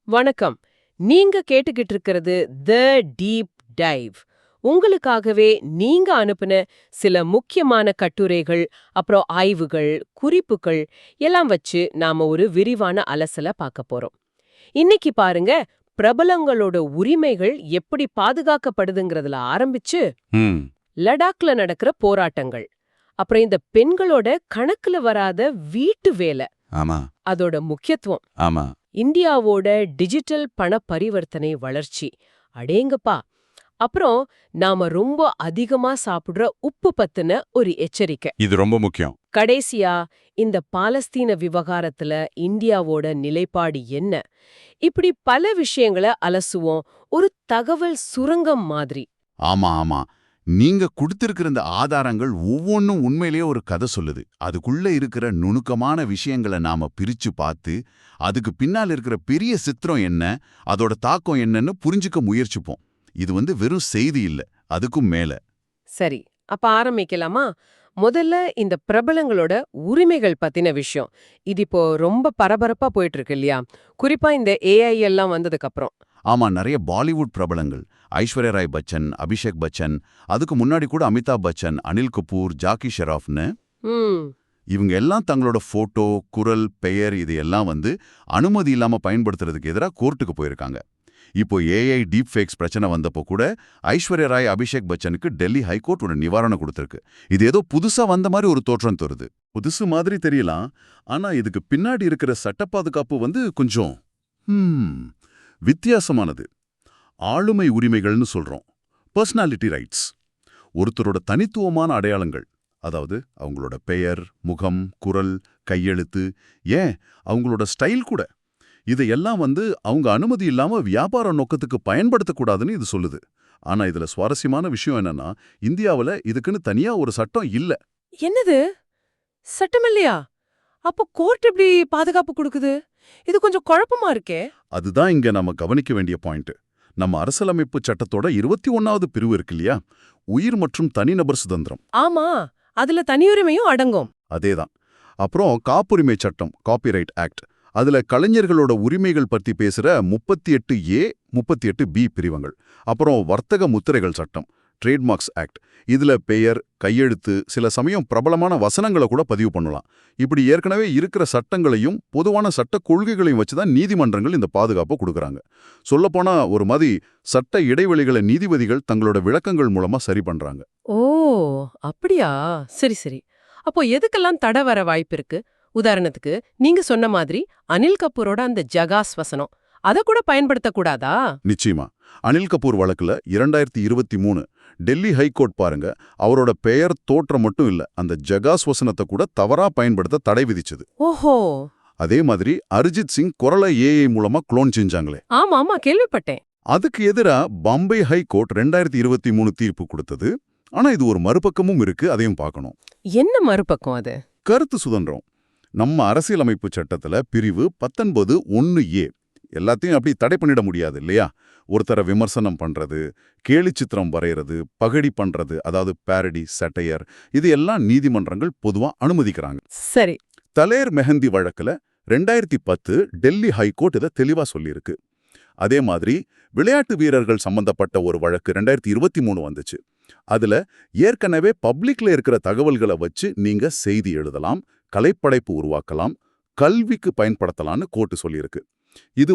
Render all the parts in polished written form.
வணக்கம். நீங்க கேட்டுக்கிட்டு இருக்கிறது த டீப் டைவ். உங்களுக்காகவே நீங்க அனுப்புன சில முக்கியமான கட்டுரைகள், அப்புறம் ஆய்வுகள், குறிப்புகள் எல்லாம் வச்சு நாம ஒரு விரிவான அலசல பார்க்க போறோம். இன்னைக்கு பாருங்க, பிரபலங்களோட உரிமைகள் எப்படி பாதுகாக்கப்படுதுங்கிறதுல ஆரம்பிச்சு ம் லடாக்ல நடக்கிற போராட்டங்கள், அப்புறம் இந்த பெண்களோட கணக்குல வராத வீட்டு வேலை, ஆமா அதோட முக்கியத்துவம், ஆமா இந்தியாவோட டிஜிட்டல் பண பரிவர்த்தனை வளர்ச்சி, அடேங்கப்பா. அப்புறம் நாம ரொம்ப அதிகமா சாப்பிடுற உப்பு பத்தின ஒரு எச்சரிக்கை. இது ரொம்ப முக்கியம். கடைசியா இந்த பாலஸ்தீன விவகாரத்துல இந்தியாவோட நிலைப்பாடு என்ன, இப்படி பல விஷயங்களை அலசுவோம். ஒரு தகவல் சுரங்கம் மாதிரி. ஆமா ஆமா நீங்க கொடுத்திருக்கிற இந்த ஆதாரங்கள் ஒவ்வொன்றும் உண்மையிலேயே ஒரு கதை சொல்லுது. அதுக்குள்ள இருக்கிற நுணுக்கமான விஷயங்களை நாம பிரிச்சு பார்த்து அதுக்கு பின்னால் இருக்கிற பெரிய சித்திரம் என்ன, அதோட தாக்கம் என்னன்னு புரிஞ்சுக்க முயற்சிப்போம். இது வெறும் செய்தி இல்ல, அதுக்கும் மேல. சரி, அப்ப ஆரம்பிக்கலாமா? முதல்ல இந்த பிரபலங்களோட உரிமைகள் பத்தின விஷயம். இது இப்போ ரொம்ப பரபரப்பா போயிட்டு இருக்கு இல்லையா? குறிப்பா இந்த ஏஐ எல்லாம் வந்ததுக்கு அப்புறம். ஆமா, நிறைய பாலிவுட் பிரபலங்கள், ஐஸ்வர்யா ராய் பச்சன், அபிஷேக் பச்சன், அதுக்கு முன்னாடி கூட அமிதாப் பச்சன், அனில் கபூர், ஜாக்கி ஷெராஃப்னு ம் இவங்க எல்லாம் தங்களோட போட்டோ, குரல், பெயர் இது எல்லாம் அனுமதி இல்லாம பயன்படுத்துறதுக்கு எதிராக கோர்ட்டுக்கு போயிருக்காங்க. இப்போ ஏஐ டீப் ஃபேக்ஸ் பிரச்சனை வந்தப்போ கூட ஐஸ்வர்யா ராய், அபிஷேக் பச்சனுக்கு டெல்லி ஹைகோர்ட் ஒரு நிவாரணம் கொடுத்திருக்கு. இது ஏதோ புதுசா வந்த மாதிரி ஒரு தோற்றம் தருது. புதுசு மாதிரி தெரியலாம், ஆனா இதுக்கு பின்னாடி இருக்கிற சட்ட பாதுகாப்பு கொஞ்சம் வித்தியாசமானது. ஆளுமை உரிமைகள்னு சொல்றோம். Personality rights. ஒருத்தரோட தனித்துவமான அடையாளங்கள், அதாவது அவங்களோட பெயர், முகம், குரல், கையெழுத்து, ஏன் அவங்களோட ஸ்டைல் கூட, இதையெல்லாம் அவங்க அனுமதி இல்லாம வியாபார நோக்கத்துக்கு பயன்படுத்தக்கூடாதுன்னு இது சொல்லுது. ஆனா இதுல சுவாரஸ்யமான விஷயம் என்னன்னா, இந்தியாவுல இதுக்குன்னு தனியா ஒரு சட்டம் இல்ல. என்னது, சட்டம் இல்லையா? அப்போ கோர்ட் எப்படி பாதுகாப்பு கொடுக்குது? இது கொஞ்சம் குழப்பமா இருக்கே. அதுதான் இங்க நம்ம கவனிக்க வேண்டிய பாயிண்ட். நம்ம அரசியலமைப்பு சட்டத்தோட 21வது பிரிவு இருக்கு இல்லையா, உயிர் மற்றும் தனிநபர் சுதந்திரம். ஆமா, அதுல தனியுரிமையும் அடங்கும். அதேதான். அப்புறம் காப்புரிமை சட்டம், காப்பிரைட் ஆக்ட், அதுல கலைஞர்களோட உரிமைகள் பத்தி பேசுற 38A, 38B பிரிவங்கள். அப்புறம் வர்த்தக முத்திரைகள் சட்டம், ட்ரேட்மார்க்ஸ் ஆக்ட், இதுல பெயர், கையெழுத்து, சில சமயம் பிரபலமான வசனங்களை கூட பதிவு பண்ணலாம். இப்படி ஏற்கனவே இருக்கிற சட்டங்களையும் பொதுவான சட்ட கொள்கைகளையும் வச்சுதான் நீதிமன்றங்கள் இந்த பாதுகாப்பை கொடுக்கறாங்க. சொல்லப்போனா ஒரு மாதிரி சட்ட இடைவெளிகளை நீதிபதிகள் தங்களோட விளக்கங்கள் மூலமா சரி பண்றாங்க. ஓ, அப்படியா? சரி சரி. அப்போ எதுக்கெல்லாம் தடை வர வாய்ப்பு இருக்கு? உதாரணத்துக்கு நீங்க சொன்ன மாதிரி அனில் கபூரோட அந்த ஜகாஸ் வசனம், அத கூட பயன்படுத்தக்கூடாதா? நிச்சயமா. அனில் கபூர் வழக்குல 2023 டெல்லி ஹைகோர்ட் பாருங்க, அவரோட பெயர், தோற்றம் மட்டும் இல்ல, அந்த ஜகாஸ் வசனத்தை கூட தவறா பயன்படுத்த தடை விதிச்சது. ஓஹோ. அதே மாதிரி அரிஜித் சிங் குரலை ஏஐ மூலமா குளோன் செஞ்சாங்களே, ஆமா ஆமா, கேள்விப்பட்டேன். அதுக்கு எதிரா பாம்பே ஹைகோர்ட் 2023 தீர்ப்பு கொடுத்தது. ஆனா இது ஒரு மறுபக்கமும் இருக்கு, அதையும் பார்க்கணும். என்ன மறுபக்கம் அது? கருத்து சுதந்திரம். நம்ம அரசியலமைப்பு சட்டத்துல பிரிவு 19(1)A எல்லாத்தையும் அப்படி தடை பண்ணிட முடியாது இல்லையா? ஒருத்தரை விமர்சனம் பண்றது, கேலிச்சித்திரம் வரைகிறது, பகடி பண்றது, அதாவது பேரடி, சட்டையர், இது எல்லாம் நீதிமன்றங்கள் பொதுவா அனுமதிக்கிறாங்க. சரி. தலேர் மெஹந்தி வழக்குல 2010 டெல்லி ஹைகோர்ட் இதை தெளிவா சொல்லியிருக்கு. அதே மாதிரி விளையாட்டு வீரர்கள் சம்பந்தப்பட்ட ஒரு வழக்கு 2023 வந்துச்சு. அதுல ஏற்கனவே பப்ளிக்ல இருக்கிற தகவல்களை வச்சு நீங்க செய்தி எழுதலாம், கலைப்படைப்பு உருவாக்கலாம், கல்விக்கு பயன்படுத்தலாம்னு கோர்ட்டு சொல்லியிருக்கு. இது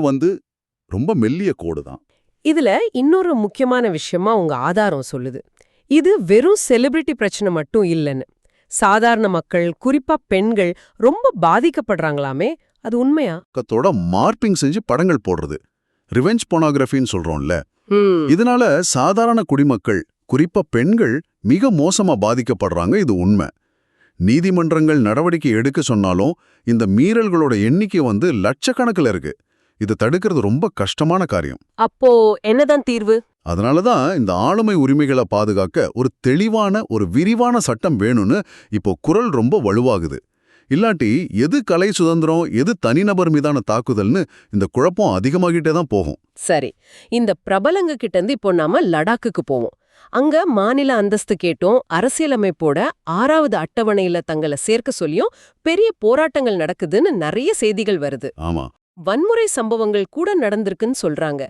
ரொம்ப மெல்லிய கோடு தான். இதுல இன்னொரு முக்கியமான விஷயமா உங்க ஆதாரம் சொல்லுது, இது வெறும் செலிபிரிட்டி பிரச்சனை மட்டும் இல்லைன்னு. சாதாரண மக்கள், குறிப்பா பெண்கள் ரொம்ப பாதிக்கப்படுறாங்களாமே, அது உண்மையா? கத்தோட மார்பிங் செஞ்சு படங்கள் போடுறது, ரிவெஞ்ச் போனோகிராஃபின்னு சொல்றோம்ல, இதனால சாதாரண குடிமக்கள், குறிப்பா பெண்கள் மிக மோசமா பாதிக்கப்படுறாங்க. இது உண்மை. நீதிமன்றங்கள் நடவடிக்கை எடுக்க சொன்னாலும் இந்த மீறல்களோட எண்ணிக்கை லட்சக்கணக்கில் இருக்கு. இதை தடுக்கிறது ரொம்ப கஷ்டமான காரியம். அப்போ என்னதான் தீர்வு? அதனாலதான் இந்த ஆளுமை உரிமைகளை பாதுகாக்க ஒரு தெளிவான, ஒரு விரிவான சட்டம் வேணும்னு இப்போ குரல் ரொம்ப வலுவாகுது. இல்லாட்டி எது கலை சுதந்திரம், எது தனிநபர் மீதான தாக்குதல்னு இந்த குழப்பம் அதிகமாகிட்டே தான் போகும். சரி, இந்த பிரபலங்க கிட்ட இருந்து இப்போ நாம லடாக்குக்கு போவோம். அங்க மாநில அந்தஸ்து கேட்டும் அரசியலமைப்போட 6வது அட்டவணையில தங்களை சேர்க்க சொல்லியும் பெரிய போராட்டங்கள் நடக்குதுன்னு நிறைய செய்திகள் வருது. ஆமா. வன்முறை சம்பவங்கள் கூட நடந்திருக்குன்னு சொல்றாங்க.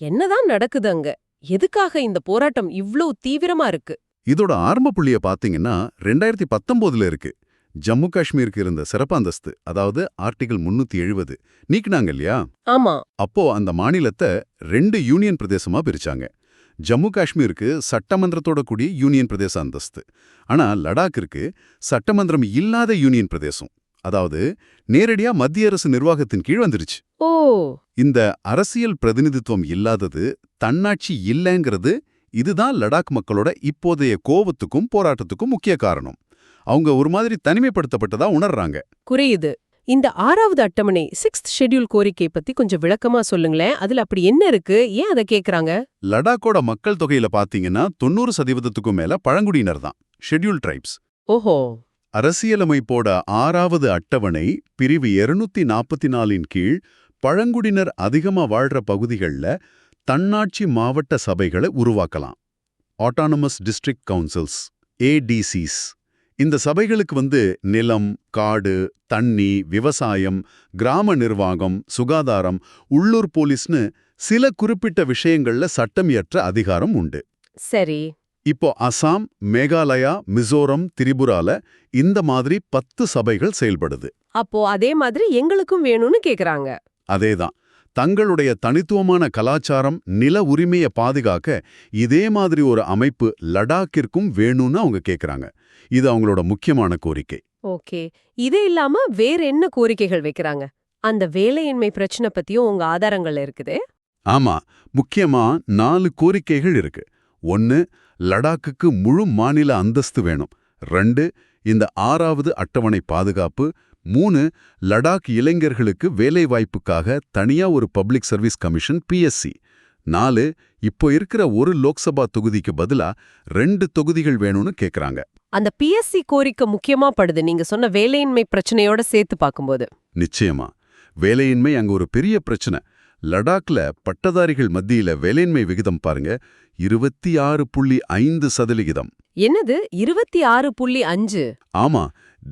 என்னதான் நடக்குது அங்க? எதுக்காக இந்த போராட்டம் இவ்ளோ தீவிரமா இருக்கு? இதோட ஆரம்ப புள்ளிய பாத்தீங்கன்னா 2019ல இருக்கு. ஜம்மு காஷ்மீருக்கு இருந்த சிறப்பு அந்தஸ்து, அதாவது ஆர்டிகிள் 370 நீக்கினாங்க இல்லையா? ஆமா. அப்போ அந்த மாநிலத்தை 2 யூனியன் பிரதேசமா பிரிச்சாங்க. ஜம்மு காஷ்மீருக்கு சட்டமன்றத்தோட கூடிய யூனியன் பிரதேச அந்தஸ்து. ஆனா லடாக்கிற்கு சட்டமன்றம் இல்லாத யூனியன் பிரதேசம், அதாவது நேரடியா மத்திய அரசு நிர்வாகத்தின் கீழ் வந்துருச்சு. ஓ. இந்த அரசியல் பிரதிநிதித்துவம் இல்லாதது, தன்னாட்சி இல்லைங்கிறது, இதுதான் லடாக் மக்களோட இப்போதைய கோவத்துக்கும் போராட்டத்துக்கும் முக்கிய காரணம். அவங்க ஒரு மாதிரி தனிமைப்படுத்தப்பட்டதா உணர்றாங்க. புரியுது. இந்த 6வது அட்டவணை 6th ஷெட்யூல் கோரிக்கை பத்தி கொஞ்சம் விளக்கமா சொல்லுங்களேன். அதுல அப்படி என்ன இருக்கு? ஏன் அத கேக்குறாங்க? லடாக்கோட மக்கள் தொகையில பாத்தீங்கன்னா 90% மேல பழங்குடியினர் தான், ஷெட்யூல் ட்ரைப்ஸ். ஓஹோ. அரசியலமைப்போட 6வது அட்டவணை பிரிவு 244 கீழ் பழங்குடியினர் அதிகமா வாழ்ற பகுதிகள்ல தன்னாட்சி மாவட்ட சபைகளை உருவாக்கலாம். Autonomous district councils, ADCs. இந்த சபைகளுக்கு நிலம், காடு, தண்ணி, விவசாயம், கிராம நிர்வாகம், சுகாதாரம், உள்ளூர் போலீஸ்னு சில குறிப்பிட்ட விஷயங்கள்ல சட்டம் இயற்ற அதிகாரம் உண்டு. சரி. இப்போ அசாம், மேகாலயா, மிசோரம், திரிபுரால இந்த மாதிரி 10 சபைகள் செயல்படுது. அப்போ அதே மாதிரி எங்களுக்கும் வேணும்னு கேக்குறாங்க. அதேதான். தங்களுடைய தனித்துவமான கலாச்சாரம், நில உரிமைய பாதுகாக்க இதே மாதிரி ஒரு அமைப்பு லடாக்கிற்கும் வேணும்னு அவங்க கேக்குறாங்க. இது அவங்களோட முக்கியமான கோரிக்கை. ஓகே. இது இல்லாம வேற என்ன கோரிக்கைகள் வைக்கிறாங்க? அந்த வேலையின்மை பிரச்சனை பத்தியும் உங்க ஆதாரங்கள்ல இருக்குதே. ஆமா, முக்கியமா 4 கோரிக்கைகள் இருக்கு. 1, லடாக்குக்கு முழு மாநில அந்தஸ்து வேணும். 2, இந்த 6வது அட்டவணை பாதுகாப்பு. 3, லடாக் இளைஞர்களுக்கு வேலைவாய்ப்புக்காக தனியா ஒரு பப்ளிக் சர்வீஸ் கமிஷன் பிஎஸ்சி. 4, இப்போ இருக்கிற ஒரு லோக்சபா தொகுதிக்கு பதிலா 2 தொகுதிகள் வேணும்னு கேக்குறாங்க. அந்த பிஎஸ்சி கோரிக்கை முக்கியமா படுது, நீங்க சொன்ன வேலையின்மை பிரச்சனையோட சேர்த்து பார்க்கும்போது. நிச்சயமா. வேலையின்மை அங்க ஒரு பெரிய பிரச்சனை. லடாக்ல பட்டதாரிகள் மத்தியில வேலையின்மை விகிதம் பாருங்க, 26.5%. என்னது 26.5? ஆமா,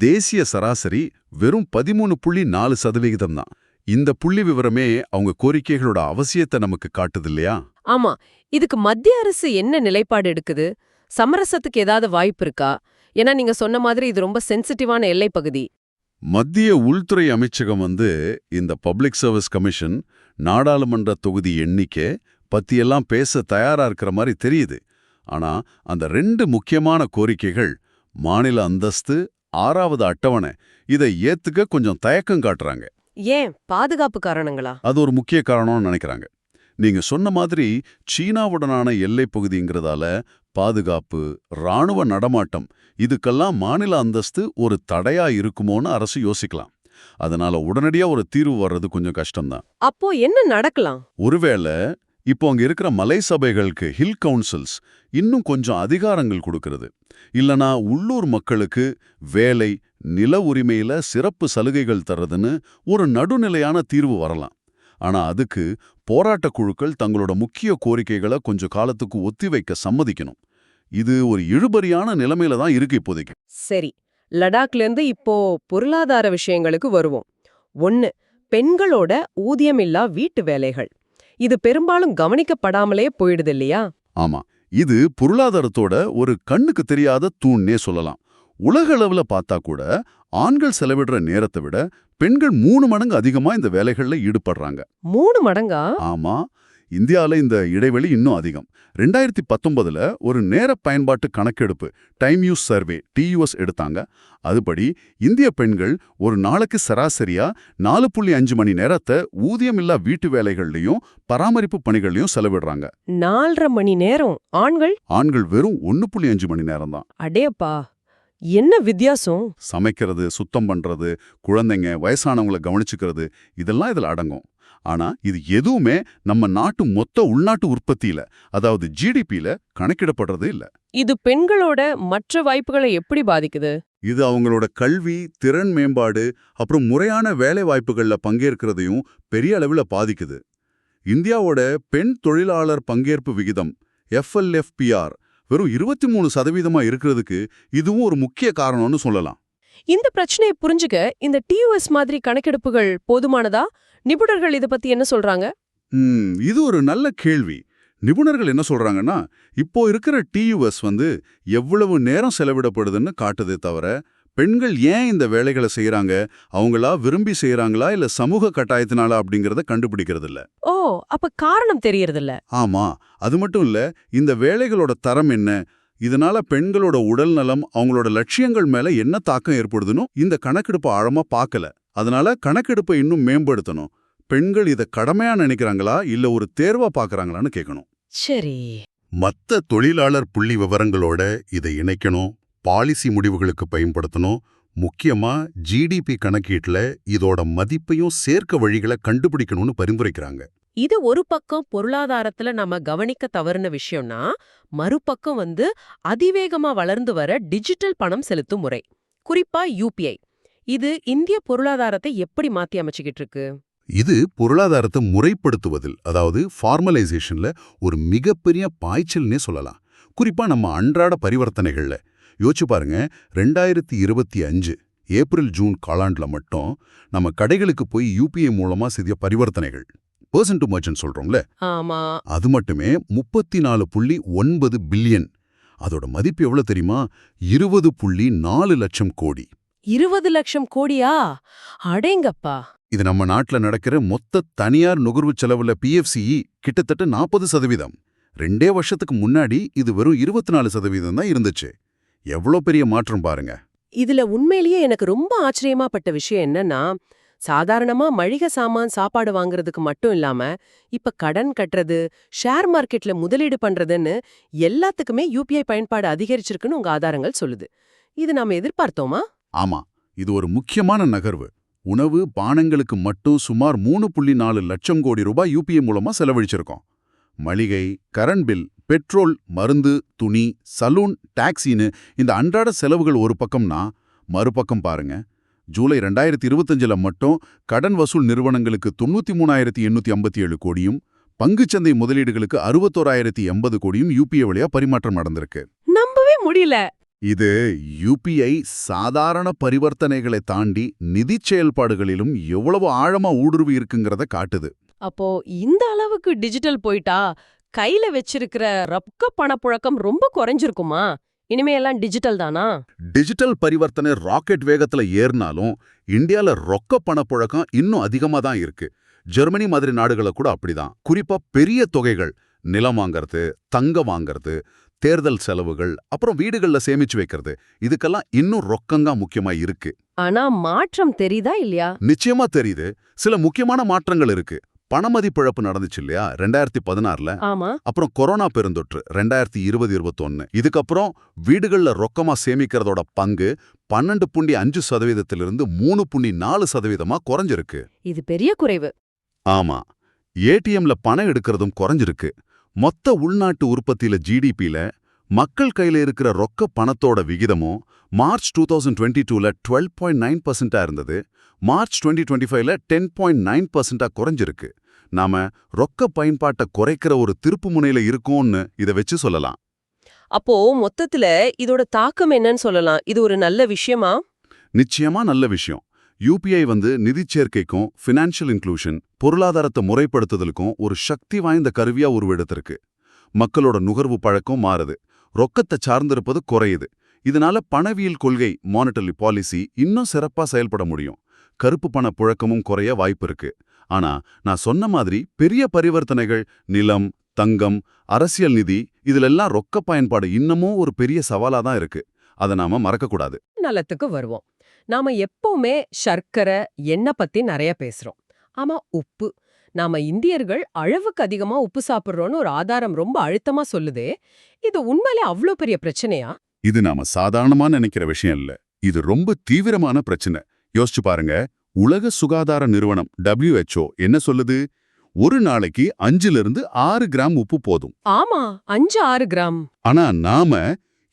தேசிய சராசரி வெறும் 13.4% தான். இந்த புள்ளி விவரமே அவங்க கோரிக்கைகளோட அவசியத்தை நமக்கு காட்டுது இல்லையா? ஆமா. இதுக்கு மத்திய அரசு என்ன நிலைப்பாடு எடுக்குது? சமரசத்துக்கு ஏதாவது வாய்ப்பு இருக்கா? ஏன்னா நீங்க சொன்ன மாதிரி இது ரொம்ப சென்சிட்டிவான எல்லை பகுதி. மத்திய உள்துறை அமைச்சகம் இந்த பப்ளிக் சர்வீஸ் கமிஷன், நாடாளுமன்ற தொகுதி எண்ணிக்கை பத்தியெல்லாம் பேச தயாரா இருக்கிற மாதிரி தெரியுது. ஆனா அந்த 2 முக்கியமான கோரிக்கைகள், மாநில அந்தஸ்து, 6வது அட்டவணை, இதை ஏத்துக்க கொஞ்சம் தயக்கம் காட்டுறாங்க. ஏன்? பாதுகாப்பு காரணங்களா? அது ஒரு முக்கிய காரணம்னு நினைக்கிறாங்க. நீங்க சொன்ன மாதிரி சீனாவுடனான எல்லைப் பகுதிங்கிறதால பாதுகாப்பு, ராணுவ நடமாட்டம், இதுக்கெல்லாம் மாநில அந்தஸ்து ஒரு தடையா இருக்குமோன்னு அரசு யோசிக்கலாம். அதனால உடனடியா ஒரு தீர்வு வர்றது கொஞ்சம் கஷ்டம்தான். அப்போ என்ன நடக்கலாம்? ஒருவேளை இப்போ அங்க இருக்கிற மலை சபைகளுக்கு, ஹில் கவுன்சில்ஸ், இன்னும் கொஞ்சம் அதிகாரங்கள் கொடுக்கறது, இல்லனா உள்ளூர் மக்களுக்கு வேலை, நில உரிமையில சிறப்பு சலுகைகள் தர்றதுன்னு ஒரு நடுநிலையான தீர்வு வரலாம். ஆனா அதுக்கு போராட்ட குழுக்கள் தங்களோட முக்கிய கோரிக்கைகளை கொஞ்சம் காலத்துக்கு ஒத்திவைக்க சம்மதிக்கணும். இது ஒரு இழுபறியான நிலைமையில தான் இருக்கு இப்போதைக்கு. சரி, லடாக்ல இருந்து இப்போ பொருளாதார விஷயங்களுக்கு வருவோம். 1, பெண்களோட ஊதியமில்லா வீட்டு வேலைகள். இது பெரும்பாலும் கவனிக்கப்படாமலே போயிடுது இல்லையா? ஆமா, இது பொருளாதாரத்தோட ஒரு கண்ணுக்கு தெரியாத தூண்னே சொல்லலாம். உலக அளவுல பார்த்தா கூட ஆண்கள் செலவிடுற நேரத்தை விட பெண்கள் 3 மடங்கு அதிகமா இந்த வேலைகள்ல ஈடுபடுறாங்க. 3 மடங்கா? ஆமா, இந்தியால இந்த இடைவெளி இன்னும் அதிகம். 2019ல ஒரு நேர பயன்பாட்டு கணக்கெடுப்பு, டைம் யூஸ் சர்வே, TUS எடுத்தாங்க. அதுபடி இந்திய பெண்கள் ஒரு நாளைக்கு சராசரியா 4.5 மணி நேரத்தை ஊதியமில்லா வீட்டு வேலைகள்லயும் பராமரிப்பு பணிகள்லயும் செலவிடுறாங்க. 4.5 மணி நேரம். ஆண்கள் வெறும் 1.5 மணி நேரம் தான். அடேப்பா, என்ன வித்தியாசம்? சமைக்கிறது, சுத்தம் பண்றது, குழந்தைங்க, வயசானவங்களை கவனிச்சுக்கிறது, இதெல்லாம் இதுல அடங்கும். ஆனா இது எதுவுமே நம்ம நாட்டு மொத்த உள்நாட்டு உற்பத்தியில, அதாவது GDPல கணக்கிடப்படுறது இல்ல. இது பெண்களோட மற்ற வாய்ப்புகளை எப்படி பாதிக்குது? இது அவங்களோட கல்வி, திறன் மேம்பாடு, அப்புறம் முறையான வேலை வாய்ப்புகள்ல பங்கேற்கிறதையும் பெரிய அளவுல பாதிக்குது. இந்தியாவோட பெண் தொழிலாளர் பங்கேற்பு விகிதம் FLFPR வெறும் 23% இருக்கிறதுக்கு இதுவும் ஒரு முக்கிய காரணம்னு சொல்லலாம். இந்த பிரச்சனையை புரிஞ்சுக்க இந்த TUS மாதிரி கணக்கெடுப்புகள் போதுமானதா? நிபுணர்கள் இத பத்தி என்ன சொல்றாங்க? இது ஒரு நல்ல கேள்வி. நிபுணர்கள் என்ன சொல்றாங்கன்னா, இப்போ இருக்கிற டியூஎஸ் எவ்வளவு நேரம் செலவிடப்படுதுன்னு காட்டுதே தவிர, பெண்கள் ஏன் இந்த வேலைகளை செய்யறாங்க, அவங்களா விரும்பி செய்யறாங்களா இல்ல சமூக கட்டாயத்தினால அப்படிங்கறத கண்டுபிடிக்கிறது இல்ல. ஓ, அப்ப காரணம் தெரியறதில்ல. ஆமா, அது மட்டும் இல்ல, இந்த வேலைகளோட தரம் என்ன, இதனால பெண்களோட உடல் நலம், அவங்களோட லட்சியங்கள் மேல என்ன தாக்கம் ஏற்படுதுன்னு இந்த கணக்கெடுப்பு ஆழமா பார்க்கல. அதனால கணக்கெடுப்பை இன்னும் மேம்படுத்தணும். பெண்கள் இத கடமையா நினைக்கிறாங்களா இல்ல ஒரு தேர்வா பார்க்கறாங்களான்னு கேட்கணும். சரி. மத்த தொழிலாளர் புள்ளி விவரங்களோட இதை இணைக்கணும், பாலிசி முடிவுகளுக்கு பயன்படுத்தணும். முக்கியமா ஜிடிபி கணக்கீட்டுல இதோட மதிப்பையும் சேர்க்க வழிகளை கண்டுபிடிக்கணும்னு பரிந்துரைக்கிறாங்க. இது ஒரு பக்கம் பொருளாதாரத்துல நம்ம கவனிக்க தவறுன விஷயம்னா, மறுபக்கம் அதிவேகமா வளர்ந்து வர டிஜிட்டல் பணம் செலுத்தும் முறை, குறிப்பா யுபிஐ. இது இந்திய பொருளாதாரத்தை எப்படி மாத்தி அமைச்சுக்கிட்டு இருக்கு? இது பொருளாதாரத்தை முறைப்படுத்துவதில், அதாவது ஃபார்மலைசேஷன்ல ஒரு மிகப்பெரிய பாய்ச்சல்னே சொல்லலாம். குறிப்பா நம்ம அன்றாட பரிவர்த்தனைகள்ல யோசிச்சு பாருங்க. 2025 ஏப்ரல் ஜூன் காலாண்டுல மட்டும் நம்ம கடைகளுக்கு போய் யூபிஐ மூலமா செய்த பரிவர்த்தனைகள், பர்சன் டு மர்ச்சன்ட் சொல்றோம்ல, ஆமா, அது மட்டுமே 34.9 பில்லியன். அதோட மதிப்பு எவ்வளவு தெரியுமா? 20.4 லட்சம் கோடி. 20 லட்சம் கோடியா? அடேங்கப்பா. இது நம்ம நாட்டுல நடக்கிற மொத்த தனியார் நுகர்வு செலவுல பிஎஃப்சிஇ கிட்டத்தட்ட 40%. 2 வருஷத்துக்கு முன்னாடி இது வெறும் 24% தான் இருந்துச்சு. எவ்வளோ பெரிய மாற்றம் பாருங்க. இதுல உண்மையிலேயே எனக்கு ரொம்ப ஆச்சரியமா பட்ட விஷயம் என்னன்னா, சாதாரணமா மளிகை சாமான் சாப்பாடு வாங்குறதுக்கு மட்டும் இல்லாம, இப்ப கடன் கட்டுறது, ஷேர் மார்க்கெட்ல முதலீடு பண்றதுன்னு எல்லாத்துக்குமே யுபிஐ பயன்பாடு அதிகரிச்சிருக்குன்னு உங்க ஆதாரங்கள் சொல்லுது. இது நாம எதிர்பார்த்தோமா? ஆமா, இது ஒரு முக்கியமான நகர்வு. உணவு, பானங்களுக்கு மட்டும் சுமார் 3.4 லட்சம் கோடி ரூபாய் யூபிஐ மூலமா செலவழிச்சிருக்கோம். மளிகை, கரண்ட் பில், பெட்ரோல், மருந்து, துணி, சலூன், டாக்ஸின்னு இந்த அன்றாட செலவுகள் ஒரு பக்கம்னா, மறுபக்கம் பாருங்க. ஜூலை 2025ல மட்டும் கடன் வசூல் நிறுவனங்களுக்கு 93,857 கோடியும், பங்குச்சந்தை முதலீடுகளுக்கு 61,080 கோடியும் யூபிஐ வழியா பரிமாற்றம் நடந்திருக்கு. நம்பவே முடியல. இது யூபிஐ சாதாரண பரிவர்த்தனைகளை தாண்டி நிதிச் செயல்பாடுகளிலும் எவ்வளவு ஆழமா ஊடுருவி இருக்குங்கிறத காட்டுது. அப்போ இந்த அளவுக்கு டிஜிட்டல் போயிட்டா, கையில வச்சிருக்கிற ரொக்க பணப்புழக்கம் ரொம்ப குறைஞ்சிருக்குமா? இனிமே எல்லாம் டிஜிட்டல் தானா? டிஜிட்டல் பரிவர்த்தனை ராக்கெட் வேகத்துல ஏறினாலும் இந்தியால ரொக்க பணப்புழக்கம் இன்னும் அதிகமா தான் இருக்கு. ஜெர்மனி மாதிரி நாடுகள கூட அப்படிதான். குறிப்பா பெரிய தொகைகள், நிலம் வாங்கறது, தங்கம் வாங்கறது, தேர்தல் செலவுகள், அப்புறம் வீடுகள்ல சேமிச்சு வைக்கிறது, இதுக்கெல்லாம் இன்னும் ரொக்கங்கா முக்கியமா இருக்கு. ஆனா மாற்றம் தெரியுதா இல்லையா? நிச்சயமா தெரியுது. சில முக்கியமான மாற்றங்கள் இருக்கு. பணமதிப்பிழப்பு நடந்துச்சு இல்லையா 2016ல. ஆமா. அப்புறம் கொரோனா பெருந்தொற்று 2020-21. இதுக்கப்புறம் வீடுகள்ல ரொக்கமா சேமிக்கிறதோட பங்கு 12.5%லிருந்து 3.4%மா குறைஞ்சிருக்கு. இது பெரிய குறைவு. ஆமா, ஏடிஎம்ல பணம் எடுக்கிறதும் குறைஞ்சிருக்கு. மொத்த உள்நாட்டு உற்பத்தியில ஜிடிபில மக்கள் கையில இருக்கிற ரொக்க பணத்தோட விகிதமும் மார்ச் 2022ல 12.9% இருந்தது. மார்ச் 2025ல 10.9% குறைஞ்சிருக்கு. நாம ரொக்க பயன்பாட்டை குறைக்கிற ஒரு திருப்பு முனையில இருக்கோம்னு இதை வச்சு சொல்லலாம். அப்போ மொத்தத்துல இதோட தாக்கம் என்னன்னு சொல்லலாம்? இது ஒரு நல்ல விஷயமா? நிச்சயமா நல்ல விஷயம். யூபிஐ நிதிச் சேர்க்கைக்கும் ஃபினான்ஷியல் இன்க்ளூஷன், பொருளாதாரத்தை முறைப்படுத்துதலுக்கும் ஒரு சக்தி வாய்ந்த கருவியா உருவெடுத்திருக்கு. மக்களோட நுகர்வு பழக்கம் மாறுது, ரொக்கத்தை சார்ந்திருப்பது குறையுது. இதனால பணவியல் கொள்கை, மானிட்டரி பாலிசி இன்னும் சிறப்பா செயல்பட முடியும். கருப்பு பண புழக்கமும் குறைய வாய்ப்பு இருக்கு. ஆனா நான் சொன்ன மாதிரி பெரிய பரிவர்த்தனைகள், நிலம், தங்கம், அரசியல் நிதி, இதுலெல்லாம் ரொக்க பயன்பாடு இன்னமும் ஒரு பெரிய சவாலா தான் இருக்கு. அதை நாம மறக்கக்கூடாது. நலத்துக்கு வருவோம். நாம எப்பவுமே சர்க்கரை, எண்ணெய் பத்தி நிறைய பேசுறோம். ஆமா, உப்பு. நாம இந்தியர்கள் அளவுக்கு அதிகமா உப்பு சாப்பிடுறோம்னு ஒரு ஆதாரம் ரொம்ப அழுத்தமா சொல்லுதே. இது உண்மையிலே அவ்ளோ பெரிய பிரச்சனையா? இது நாம சாதாரணமா நினைக்கிற விஷயம் இல்ல. இது ரொம்ப தீவிரமான பிரச்சனை. யோசிச்சு பாருங்க. உலக சுகாதார நிறுவனம் WHO என்ன சொல்லுது? ஒரு நாளைக்கு 5லிருந்து 6 கிராம் உப்பு போதும். ஆமா, 5-6 கிராம். ஆனா நாம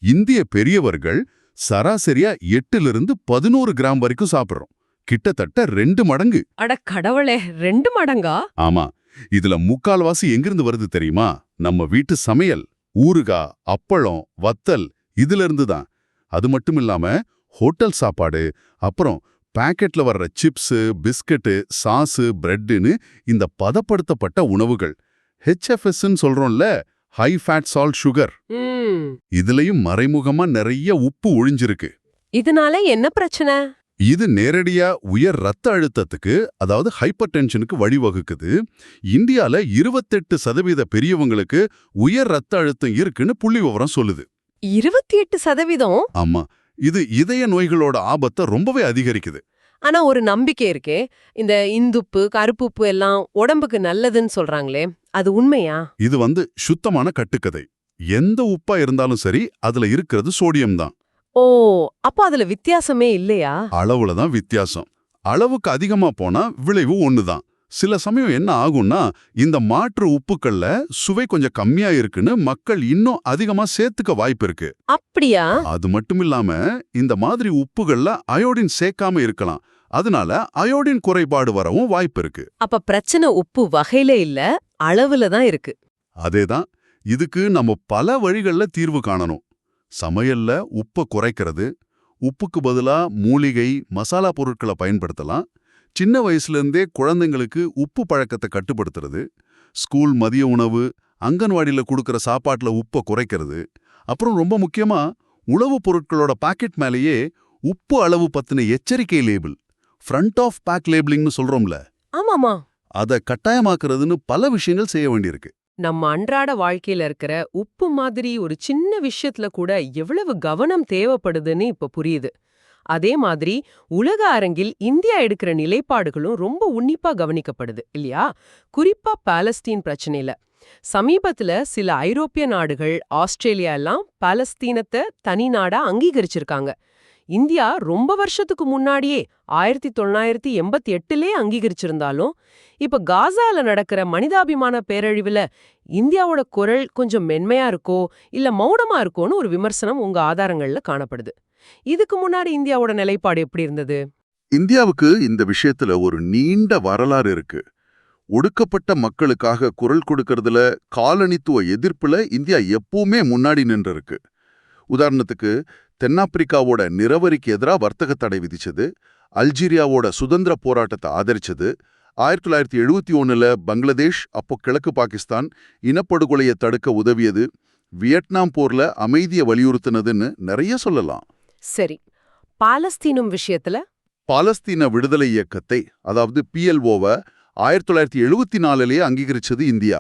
இந்திய பெரியவர்கள் சராசரியா 8லிருந்து 11 கிராம் வரைக்கும் சாப்பிடுறோம். கிட்டத்தட்ட 2 மடங்கு. அட கடவுளே, 2 மடங்கா? ஆமா, இதுல முக்கால்வாசி எங்கிருந்து வருது தெரியுமா? நம்ம வீட்டு சமையல், ஊறுகாய், அப்பளம், வத்தல், இதுல இருந்து தான். அது மட்டும் இல்லாம ஹோட்டல் சாப்பாடு, அப்புறம் பாக்கெட்ல வர்ற சிப்ஸு, பிஸ்கட்டு, சாஸு, பிரெட்டுன்னு இந்த பதப்படுத்தப்பட்ட உணவுகள் HFSன்னு சொல்றோம்ல, ஹை ஃபேட் சால்ட் சுகர், ம். இதுலயும் மறைமுகமா நிறைய உப்பு ஒழிஞ்சிருக்கு. இதனால என்ன பிரச்சனை? இது நேரடியா உயர் ரத்த அழுத்தத்துக்கு, அதாவது ஹைப்பர் டென்ஷனுக்கு வழிவகுக்குது. இந்தியால 28% பெரியவங்களுக்கு உயர் ரத்த அழுத்தம் இருக்குன்னு புள்ளிவிவரம் சொல்லுது. 28%? ஆமா, இது இதய நோய்களோட ஆபத்தை ரொம்பவே அதிகரிக்குது. ஆனா ஒரு நம்பிக்கை இருக்கே, இந்த இந்துப்பு கருப்புப்பு எல்லாம் உடம்புக்கு நல்லதுன்னு சொல்றாங்களே, அது உண்மையா? இது சுத்தமான கட்டுக்கதை. எந்த உப்பா இருந்தாலும் சரி, அதுல இருக்கிறது சோடியம் தான். ஓ, அப்போ அதுல வித்தியாசமே இல்லையா? அளவுல தான் வித்தியாசம். அளவுக்கு அதிகமா போனா விளைவு ஒண்ணுதான். சில சமயம் என்ன ஆகும்னா, இந்த மாற்று உப்புக்கள்ல சுவை கொஞ்சம் கம்மியா இருக்குன்னு மக்கள் இன்னும் அதிகமா சேர்த்துக்க வாய்ப்பு இருக்கு. அப்படியா? அது மட்டுமில்லாம இந்த மாதிரி உப்புகள்ல அயோடின் சேர்க்காம இருக்கலாம். அதனால அயோடின் குறைபாடு வரவும் வாய்ப்பு இருக்கு. அப்ப பிரச்சனை உப்பு வகையில இல்ல, அளவுல தான் இருக்கு. அதேதான். இதுக்கு நம்ம பல வழிகள்ல தீர்வு காணணும். சமையல்ல உப்பை குறைக்கிறது, உப்புக்கு பதிலா மூலிகை, மசாலா பொருட்களை பயன்படுத்தலாம். சின்ன வயசுல இருந்தே குழந்தைங்களுக்கு உப்பு பழக்கத்தை கட்டுப்படுத்துறது, ஸ்கூல் மதிய உணவு, அங்கன்வாடியில கொடுக்கற சாப்பாட்டுல உப்பை குறைக்கிறது. அப்புறம் ரொம்ப முக்கியமா, உணவுப் பொருட்களோட பாக்கெட் மேலேயே உப்பு அளவு பத்தின எச்சரிக்கை லேபிள், ஃப்ரண்ட் ஆஃப் பேக் லேபிளிங்னு சொல்றோம்ல, ஆமாமா. அதை கட்டாயமாக்குறதுன்னு பல விஷயங்கள் செய்ய வேண்டியிருக்கு. நம்ம அன்றாட வாழ்க்கையில இருக்கிற உப்பு மாதிரி ஒரு சின்ன விஷயத்துல கூட எவ்வளவு கவனம் தேவைப்படுதுன்னு இப்ப புரியுது. அதே மாதிரி உலக அரங்கில் இந்தியா எடுக்கிற நிலைப்பாடுகளும் ரொம்ப உன்னிப்பா கவனிக்கப்படுது இல்லையா? குறிப்பா பாலஸ்தீன் பிரச்சனையில. சமீபத்துல சில ஐரோப்பிய நாடுகள், ஆஸ்திரேலியா எல்லாம் பாலஸ்தீனத்தை தனி நாடா அங்கீகரிச்சிருக்காங்க. இந்தியா ரொம்ப வருஷத்துக்கு முன்னாடியே 1988லே அங்கீகரிச்சிருந்தாலும், இப்ப காசால நடக்கிற மனிதாபிமான பேரழிவுல இந்தியாவோட குரல் கொஞ்சம் மென்மையா இருக்கோ இல்ல மௌனமா இருக்கோன்னு ஒரு விமர்சனம் உங்க ஆதாரங்கள்ல காணப்படுது. இதுக்கு முன்னாடி இந்தியாவோட நிலைப்பாடு எப்படி இருந்தது? இந்தியாவுக்கு இந்த விஷயத்துல ஒரு நீண்ட வரலாறு இருக்கு. ஒடுக்கப்பட்ட மக்களுக்காக குரல் கொடுக்கறதுல, காலனித்துவ எதிர்ப்புல இந்தியா எப்பவுமே முன்னாடி நின்று இருக்கு. உதாரணத்துக்கு, தென்னாப்பிரிக்காவோட நிறவரிக்கு எதிராக வர்த்தக தடை விதிச்சது, அல்ஜீரியாவோட சுதந்திர போராட்டத்தை ஆதரிச்சது, 1971ல பங்களாதேஷ், அப்போ கிழக்கு பாகிஸ்தான் இனப்படுகொலையை தடுக்க உதவியது, வியட்நாம் போர்ல அமைதியை வலியுறுத்தினதுன்னு நிறைய சொல்லலாம். சரி, பாலஸ்தீனம் விஷயத்துல? பாலஸ்தீன விடுதலை இயக்கத்தை, அதாவது PLOவை 1974லேயே அங்கீகரிச்சது இந்தியா.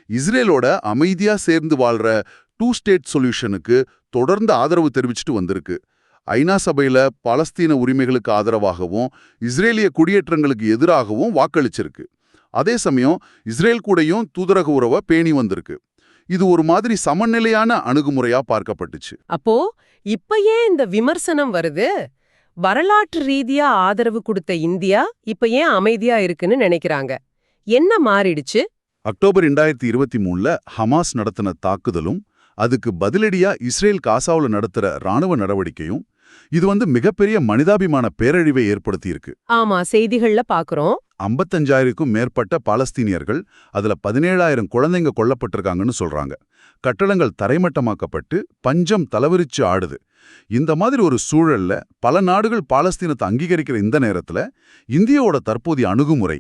இஸ்ரேலோட அமைதியா சேர்ந்து வாழ்ற 2 ஸ்டேட் சொல்யூஷனுக்கு தொடர்ந்து ஆதரவு தெரிவிச்சுட்டு வந்திருக்கு. ஐநா சபையில பாலஸ்தீன உரிமைகளுக்கு ஆதரவாகவும் இஸ்ரேலிய குடியேற்றங்களுக்கு எதிராகவும் வாக்களிச்சிருக்கு. அதே சமயம் இஸ்ரேல் கூடயும் தூதரக உறவை பேணி வந்திருக்கு. இது ஒரு மாதிரி சமநிலையான அணுகுமுறையா பார்க்கப்பட்டுச்சு. அப்போ இப்ப ஏன் இந்த விமர்சனம் வருது? வரலாற்று ரீதியா ஆதரவு கொடுத்த இந்தியா இப்ப ஏன் அமைதியா இருக்குன்னு நினைக்கிறாங்க? என்ன மாறிடுச்சு? அக்டோபர் 2023ல ஹமாஸ் நடத்தின தாக்குதலும், அதுக்கு பதிலடியா இஸ்ரேல் காசாவுல நடத்துற ராணுவ நடவடிக்கையும், இது மிகப்பெரிய மனிதாபிமான பேரழிவை ஏற்படுத்தியிருக்கு. ஆமா, செய்திகள்ல பாக்குறோம். 55,000க்கும் மேற்பட்ட பாலஸ்தீனியர்கள், அதுல 17,000 குழந்தைங்க கொல்லப்பட்டிருக்காங்கன்னு சொல்றாங்க. கட்டடங்கள் தரைமட்டமாக்கப்பட்டு பஞ்சம் தலவிரிச்சு ஆடுது. இந்த மாதிரி ஒரு சூழல்ல பல நாடுகள் பாலஸ்தீனத்தை அங்கீகரிக்கிற இந்த நேரத்துல இந்தியாவோட தற்போதைய அணுகுமுறை,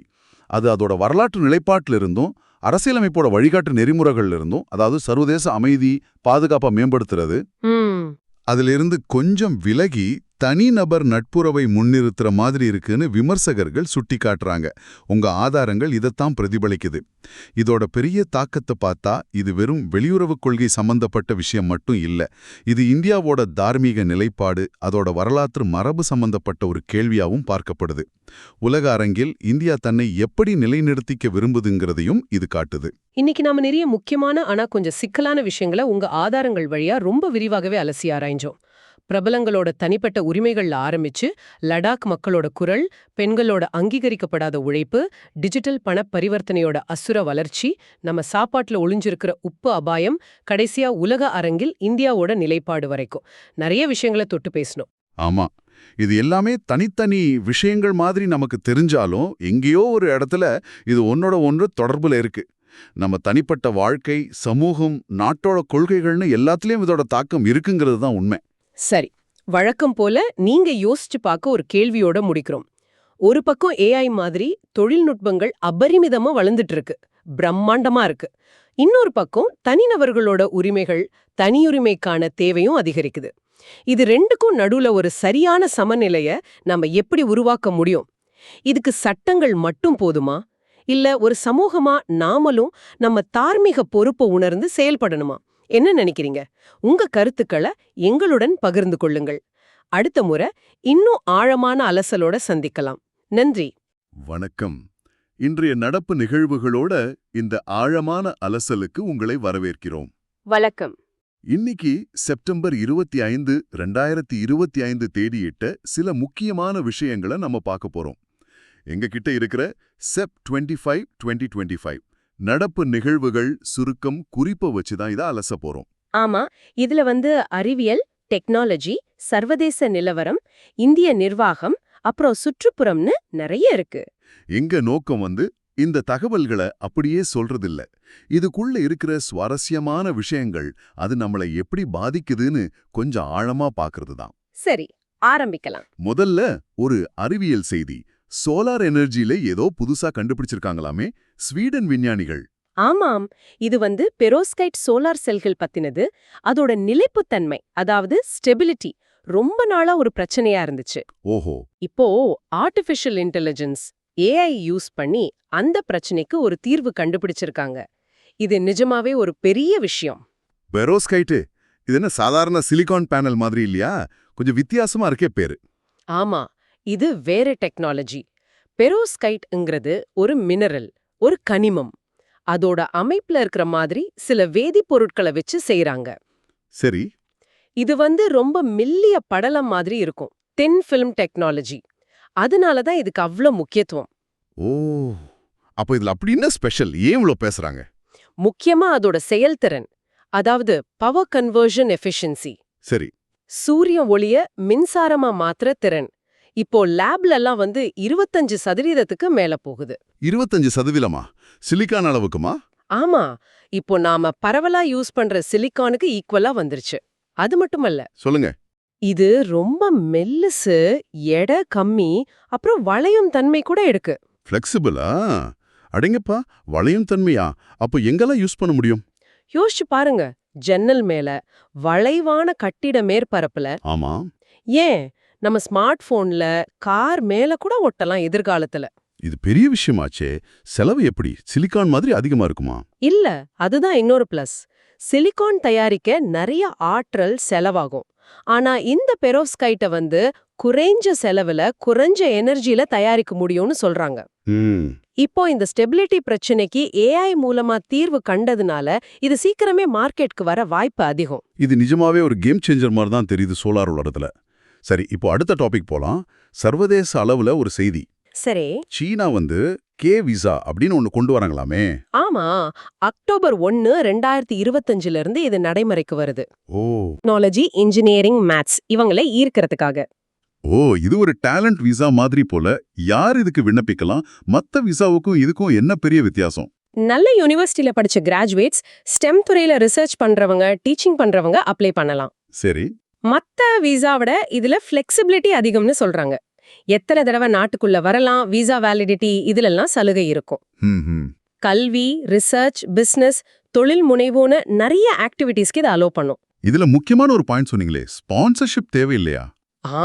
அது அதோட வரலாற்று நிலைப்பாட்டிலிருந்தும் அரசியலமைப்போட வழிகாட்டு நெறிமுறைகள்ல இருந்தும், அதாவது சர்வதேச அமைதி பாதுகாப்பை மேம்படுத்துறது, அதிலிருந்து கொஞ்சம் விலகி தனிநபர் நட்புறவை முன்னிறுத்துற மாதிரி இருக்குன்னு விமர்சகர்கள் சுட்டிக்காட்டுறாங்க. உங்க ஆதாரங்கள் இதைத்தான் பிரதிபலிக்குது. இதோட பெரிய தாக்கத்தை பார்த்தா இது வெறும் வெளியுறவுக் கொள்கை சம்பந்தப்பட்ட விஷயம் மட்டும் இல்ல. இது இந்தியாவோட தார்மீக நிலைப்பாடு, அதோட வரலாற்று மரபு சம்பந்தப்பட்ட ஒரு கேள்வியாவும் பார்க்கப்படுது. உலக அரங்கில் இந்தியா தன்னை எப்படி நிலைநிறுத்திக்க விரும்புதுங்கிறதையும் இது காட்டுது. இன்னைக்கு நாம நிறைய முக்கியமான ஆனா கொஞ்சம் சிக்கலான விஷயங்களை உங்க ஆதாரங்கள் வழியா ரொம்ப விரிவாகவே அலசி ஆராய்ஞ்சோம். பிரபலங்களோட தனிப்பட்ட உரிமைகள்ல ஆரம்பிச்சு லடாக் மக்களோட குரல், பெண்களோட அங்கீகரிக்கப்படாத உழைப்பு, டிஜிட்டல் பண பரிவர்த்தனையோட அசுர வளர்ச்சி, நம்ம சாப்பாட்டுல ஒளிஞ்சிருக்கிற உப்பு அபாயம், கடைசியா உலக அரங்கில் இந்தியாவோட நிலைப்பாடு வரைக்கும் நிறைய விஷயங்களை தொட்டு பேசணும். ஆமா, இது எல்லாமே தனித்தனி விஷயங்கள் மாதிரி நமக்கு தெரிஞ்சாலும் எங்கேயோ ஒரு இடத்துல இது ஒன்னோட ஒன்று தொடர்புல இருக்கு. நம்ம தனிப்பட்ட வாழ்க்கை, சமூகம், நாட்டோட கொள்கைகள்னு எல்லாத்துலயும் இதோட தாக்கம் இருக்குங்கிறது தான் உண்மை. சரி, வழக்கம் போல நீங்க யோசிச்சு பார்க்க ஒரு கேள்வியோட முடிக்கிறோம். ஒரு பக்கம் ஏஐ மாதிரி தொழில்நுட்பங்கள் அபரிமிதமா வளர்ந்துட்டு இருக்கு, பிரம்மாண்டமா இருக்கு. இன்னொரு பக்கம் தனிநபர்களோட உரிமைகள், தனியுரிமைக்கான தேவையும் அதிகரிக்குது. இது ரெண்டுக்கும் நடுவுல ஒரு சரியான சமநிலைய நம்ம எப்படி உருவாக்க முடியும்? இதுக்கு சட்டங்கள் மட்டும் போதுமா, இல்ல ஒரு சமூகமா நாமளும் நம்ம தார்மீக பொறுப்பை உணர்ந்து செயல்படணுமா? என்ன நினைக்கிறீங்க? உங்க கருத்துக்களை எங்களுடன் பகிர்ந்து கொள்ளுங்கள். அடுத்த முறை இன்னும் ஆழமான அலசலோட சந்திக்கலாம். நன்றி. வணக்கம். இன்றைய நடப்பு நிகழ்வுகளோட இந்த ஆழமான அலசலுக்கு உங்களை வரவேற்கிறோம். வணக்கம். இன்னைக்கு செப்டம்பர் 25, 2025 தேதியிட்ட சில முக்கியமான விஷயங்களை நம்ம பார்க்க போறோம். எங்க கிட்ட இருக்கிற செப் 25, 2025 நடப்பு நிகழ்வுகள் சுருக்கம் குறிப்பை வச்சு தான் இதை அலச போறோம். ஆமா, இதுல அறிவியல், டெக்னாலஜி, சர்வதேச நிலவரம், இந்திய நிர்வாகம், அப்புறம் சுற்றுப்புறம்னு நிறைய இருக்கு. எங்க நோக்கம் இந்த தகவல்களை அப்படியே சொல்றதில்ல. இதுக்குள்ள இருக்கிற சுவாரஸ்யமான விஷயங்கள், அது நம்மளை எப்படி பாதிக்குதுன்னு கொஞ்சம் ஆழமா பார்க்கறது தான். சரி, ஆரம்பிக்கலாம். முதல்ல ஒரு அறிவியல் செய்தி. சோலார் எனர்ஜில ஏதோ புதுசா கண்டுபிடிச்சிருக்காங்களாமே ஸ்வீடன் விஞ்ஞானிகள். ஆமாம், இது பெரோஸ்கைட் சோலார் செல்கள் பத்தினது. அதோட நிலைப்புத்தன்மை, அதாவது ஸ்டெபிலிட்டி, ரொம்ப நாளா ஒரு பிரச்சனையா இருந்துச்சு. ஓஹோ. இப்போ ஆர்டிஃபிஷியல் இன்டெலிஜென்ஸ், ஏஐ யூஸ் பண்ணி அந்த பிரச்சனைக்கு ஒரு தீர்வு கண்டுபிடிச்சிருக்காங்க. இது நிஜமாவே ஒரு பெரிய விஷயம். பெரோஸ்கைட்டு இது என்ன சாதாரண சிலிகான் பேனல் மாதிரி இல்லையா? கொஞ்சம் வித்தியாசமா இருக்கே பேரு. ஆமா, இது வேற டெக்னாலஜி. பெரோஸ்கைட்ங்கிறது ஒரு மினரல், ஒரு கனிமம். அதோட அமைப்புல இருக்கிற மாதிரி சில வேதிப்பொருட்களை வச்சு செய்யறாங்க. சரி. இது ரொம்ப மெல்லிய படலம் மாதிரி இருக்கும், தின் ஃபிலிம் டெக்னாலஜி. அதனாலதான் இதுக்கு அவ்ளோ முக்கியத்துவம். ஓ, அப்ப இதுல அப்படி என்ன ஸ்பெஷல்? ஏன் இவ்ளோ பேசுறாங்க? முக்கியமா அதோட செயல்திறன், அதாவது பவர் கன்வர்ஷன் எஃபிஷியன்சி. சரி. சூரிய ஒளிய மின்சாரமா மாத்திர திறன் இப்போ லேப்ல எல்லாம் 25% மேல போகுது. 25%? சிலிக்கான் அளவுக்குமா? ஆமா, இப்போ நாம பரவலா யூஸ் பண்ற சிலிக்கானுக்கு ஈக்குவலா வந்துருச்சு. அது மட்டுமல்ல, சொல்லுங்க. இது ரொம்ப மெல்லுசு, எடை கம்மி, அப்புறம் வளையும் தன்மை கூட இருக்கு. ஃப்ளெக்சிபிளா? அடங்கப்பா, வளையும் தன்மையா? அப்போ எங்கெல்லாம் யூஸ் பண்ண முடியும்? யோசிச்சு பாருங்க, ஜன்னல் மேல, வளைவான கட்டிட மேற்பரப்புல. ஆமா. ஏன், நம்ம ஸ்மார்ட் போன்ல, கார் மேல கூட ஒட்டலாம் எதிர்காலத்துல. இது பெரிய விஷயமாச்சே. செலவு எப்படி? சிலிக்கான் மாதிரி அதிகமா இருக்குமா? இல்ல, அதுதான் இன்னொரு பிளஸ். சிலிகான் தயாரிக்க நிறைய ஆற்றல் செலவாகும். ஆனா இந்த பெரோஸ்கைட்டை குறைஞ்ச செலவுல, குறைஞ்ச எனர்ஜில தயாரிக்க முடியும்னு சொல்றாங்க. இப்போ இந்த ஸ்டெபிலிட்டி பிரச்சனைக்கு ஏஐ மூலமா தீர்வு கண்டதுனால இது சீக்கிரமே மார்க்கெட்க்கு வர வாய்ப்பு அதிகம். இது நிஜமாவே ஒரு கேம் சேஞ்சர் மாதிரி தான் தெரியுது சோலார் உலகத்துல. சரி, இப்போ அடுத்த டாபிக் போலாம். சர்வதேச அளவுல ஒரு செய்தி. சரி. சீனா கே விசா அப்படின்னு ஒன்னு கொண்டு வராங்களாமே. ஆமா, அக்டோபர் 1, 2025 இருந்து இது நடைமுறைக்கு வருது. ஓ. டெக்னாலஜி, இன்ஜினியரிங், மேத்ஸ் இவங்களை ஈர்க்கிறதுக்காக. ஓ, இது ஒரு டேலண்ட் விசா மாதிரி போல. யார் இதுக்கு விண்ணப்பிக்கலாம்? மத்த விசாவுக்கும் இதுக்கும் என்ன பெரிய வித்தியாசம்? நல்ல யூனிவர்சிட்டியில படிச்ச கிராஜுவேட்ஸ், ஸ்டெம் துறையில ரிசர்ச் பண்றவங்க, டீச்சிங் பண்றவங்க அப்ளை பண்ணலாம். சரி. மத்த விசாவிட இதுல ஃபிளெக்சிபிலிட்டி அதிகம்னு சொல்றாங்க. எத்தனை தடவை நாட்டுக்குள்ள வரலாம், விசா வேலிடிட்டி, இதுலெல்லாம் சலுகை இருக்கும். கல்வி, ரிசர்ச், பிசினஸ், தொழில் முனைவோன்னு நிறைய ஆக்டிவிட்டீஸ்க்கு இதை அலோ பண்ணும். இதுல முக்கியமான ஒரு பாயிண்ட் சொன்னீங்களே, ஸ்பான்சர்ஷிப் தேவையில்லையா?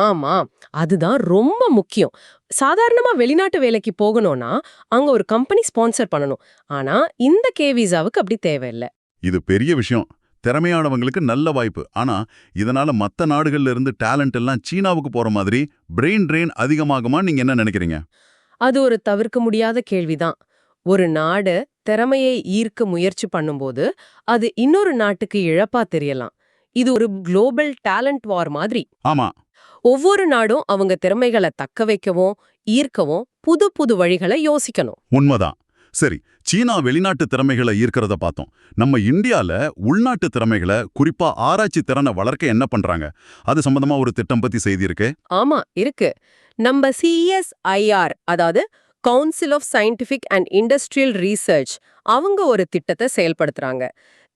ஆமா, அதுதான் ரொம்ப முக்கியம். சாதாரணமா வெளிநாட்டு வேலைக்கு போகணும்னா அங்க ஒரு கம்பெனி ஸ்பான்சர் பண்ணணும். ஆனா இந்த கே விசாவுக்கு அப்படி தேவையில்லை. இது பெரிய விஷயம். திறமையானவங்களுக்கு நல்ல வாய்ப்பு. ஆனா இதனால மத்த நாடுகள்ல இருந்து டேலண்ட் எல்லாம் சீனாவுக்கு போற மாதிரி பிரெயின் ட்ரெயின் அதிகமாகுமா? நீங்க என்ன நினைக்கிறீங்க? அது ஒரு தவிர்க்க முடியாத கேள்விதான். ஒரு நாடு திறமையை ஈர்க்க முயற்சி பண்ணும்போது அது இன்னொரு நாட்டுக்கு இழப்பா தெரியலாம். இது ஒரு குளோபல் டேலண்ட் வார் மாதிரி. ஆமா. ஒவ்வொரு நாடும் அவங்க திறமைகளை தக்க வைக்கவும் ஈர்க்கவும் புது புது வழிகளை யோசிக்கணும். உண்மைதான். சரி, சீனா வெளிநாட்டு திறமைகளை ஈர்க்கிறத பார்த்தோம். நம்ம இந்தியால உள்நாட்டு திறமைகளை, குறிப்பா ஆராய்ச்சி திறனை வளர்க்க என்ன பண்றாங்க? அது சம்பந்தமா ஒரு திட்டம் பத்தி செய்தி இருக்கு. ஆமா, இருக்கு. நம்ம CSIR, அதாவது council of scientific and industrial research, அவங்க ஒரு திட்டத்தை செயல்படுத்துறாங்க.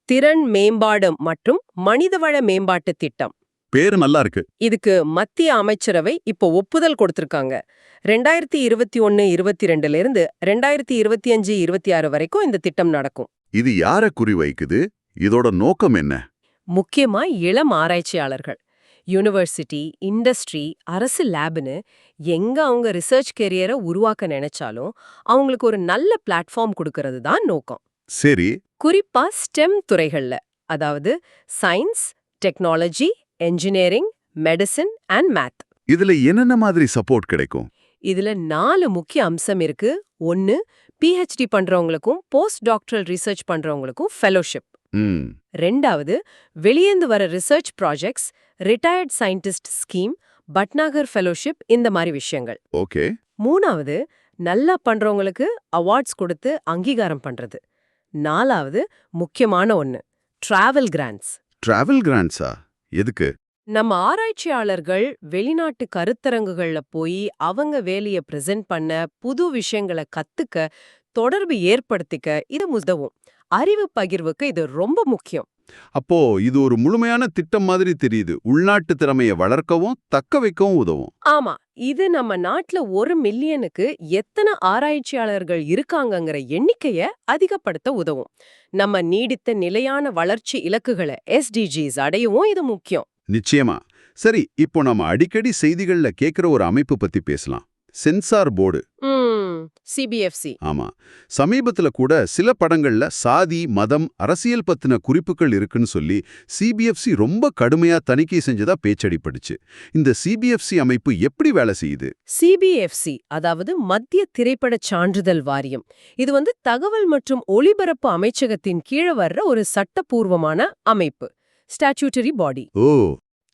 திறன் மேம்பாடு மற்றும் மனிதவள மேம்பாட்டு திட்டம். பேரு நல்லா இருக்கு. இதுக்கு மத்திய அமைச்சரவை இப்போ ஒப்புதல் கொடுத்திருக்காங்க. 2021-22ல இருந்து 2025-26 வரைக்கும் இந்த திட்டம் நடக்கும். இது யார குறிவைக்குது? இதோட நோக்கம் என்ன? முக்கியமா இளம் ஆராய்ச்சியாளர்கள், யூனிவர்சிட்டி, இண்டஸ்ட்ரி, அரசு லேப்னு எங்க அவங்க ரிசர்ச் கெரியரை உருவாக்க நினைச்சாலும் அவங்களுக்கு ஒரு நல்ல பிளாட்ஃபார்ம் கொடுக்கறது தான் நோக்கம். சரி. குறிப்பா ஸ்டெம் துறைகள்ல, அதாவது science, technology, engineering, medicine and math. இதுல என்னென்ன மாதிரி சப்போர்ட் கிடைக்கும்? இதுல 4 முக்கிய அம்சம் இருக்கு. 1, PhD பண்றவங்களுக்கும் போஸ்ட் டாக்டரல் ரிசர்ச் பண்றவங்களுக்கும் ஃபெலோஷிப். ம். 2வது, வெளியேந்து வர research projects, retired scientist scheme, Bhatnagar fellowship, இந்த மாதிரி விஷயங்கள். ஓகே. 3வது, நல்லா பண்றவங்களுக்கு அவார்ட்ஸ் கொடுத்து அங்கீகாரம் பண்றது. 4வது, முக்கியமான ஒன்னு, டிராவல் கிராண்ட்ஸ். டிராவல் கிராண்ட்ஸா? எதுக்கு? நம்ம ஆராய்ச்சியாளர்கள் வெளிநாட்டு கருத்தரங்குகள்ல போய் அவங்க வேலைய பிரசன்ட் பண்ண, புது விஷயங்களை கத்துக்க, தொடர்பு ஏற்படுத்திக்க இது உதவும். அறிவு பகிர்வுக்கு இது ரொம்ப முக்கியம். அப்போ இது ஒரு முழுமையான திட்டம் மாதிரி தெரியுது. உள்நாட்டு திறமையை வளர்க்கவும் தக்க வைக்கவும் உதவும். ஆமா, இது நம்ம நாட்டுல 1 மில்லியனுக்கு எத்தனை ஆராய்ச்சியாளர்கள் இருக்காங்கங்கிற எண்ணிக்கைய அதிகப்படுத்த உதவும். நம்ம நீடித்த நிலையான வளர்ச்சி இலக்குகளை SDGs அடையவும் இது முக்கியம். நிச்சயமா. சரி, இப்போ நம்ம அடிக்கடி செய்திகள்ல கேக்குற ஒரு அமைப்பு பத்தி பேசலாம். Censor board. CBFC. ஆமா. சமீபத்துல கூட சில படங்கள்ல சாதி, மதம், அரசியல் பத்தின குறிப்புகள் இருக்குன்னு சொல்லி CBFC ரொம்ப கடுமையா தணிக்கை செஞ்சதா பேச்சடிப்படுச்சு. இந்த CBFC அமைப்பு எப்படி வேலை செய்யுது? CBFC, அதாவது மத்திய திரைப்பட சான்றிதழ் வாரியம். இது தகவல் மற்றும் ஒளிபரப்பு அமைச்சகத்தின் கீழே வர்ற ஒரு சட்டப்பூர்வமான அமைப்பு, ஸ்டாட்யூட்டரி பாடி. ஓ.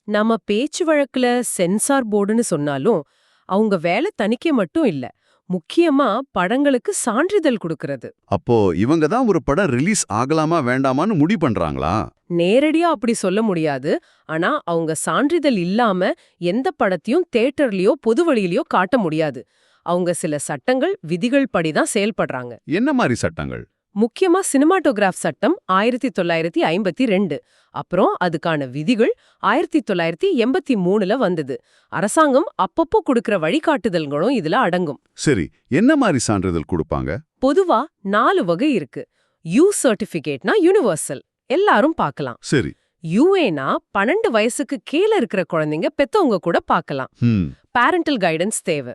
நம்ம பேச்சு வழக்குல சென்சார் போர்டுன்னு சொன்னாலும் அவங்க வேலை தணிக்கை மட்டும் இல்ல, முக்கியமா படங்களுக்கு சான்றிதழ் கொடுக்கறது. அப்போ இவங்க தான் ஒரு படம் ரிலீஸ் ஆகலாமா வேண்டாமான்னு முடிவு பண்றாங்களா? நேரடியா அப்படி சொல்ல முடியாது. ஆனா அவங்க சான்றிதழ் இல்லாம எந்த படத்தையும் தியேட்டர்லயோ பொது வழியிலயோ காட்ட முடியாது. அவங்க சில சட்டங்கள், விதிகள் படிதான் செயல்படுறாங்க. என்ன மாதிரி சட்டங்கள்? முக்கியமா சினிமாட்டோகிராஃப் சட்டம் 1952, அப்புறம் அதுக்கான விதிகள் 1983ல வந்தது. அரசாங்கம் அப்பப்போ கொடுக்கிற வழிகாட்டுதல்களும் இதுல அடங்கும். சரி, என்ன மாதிரி சான்றிதழ் கொடுப்பாங்க? பொதுவா 4 வகை இருக்கு. U சர்டிபிகேட்னா யூனிவர்சல், எல்லாரும் பார்க்கலாம். சரி. UAனா 12 வயசுக்கு கீழே இருக்கிற குழந்தைங்க பெத்தவங்க கூட பார்க்கலாம். பேரண்டல் கைடன்ஸ் தேவை.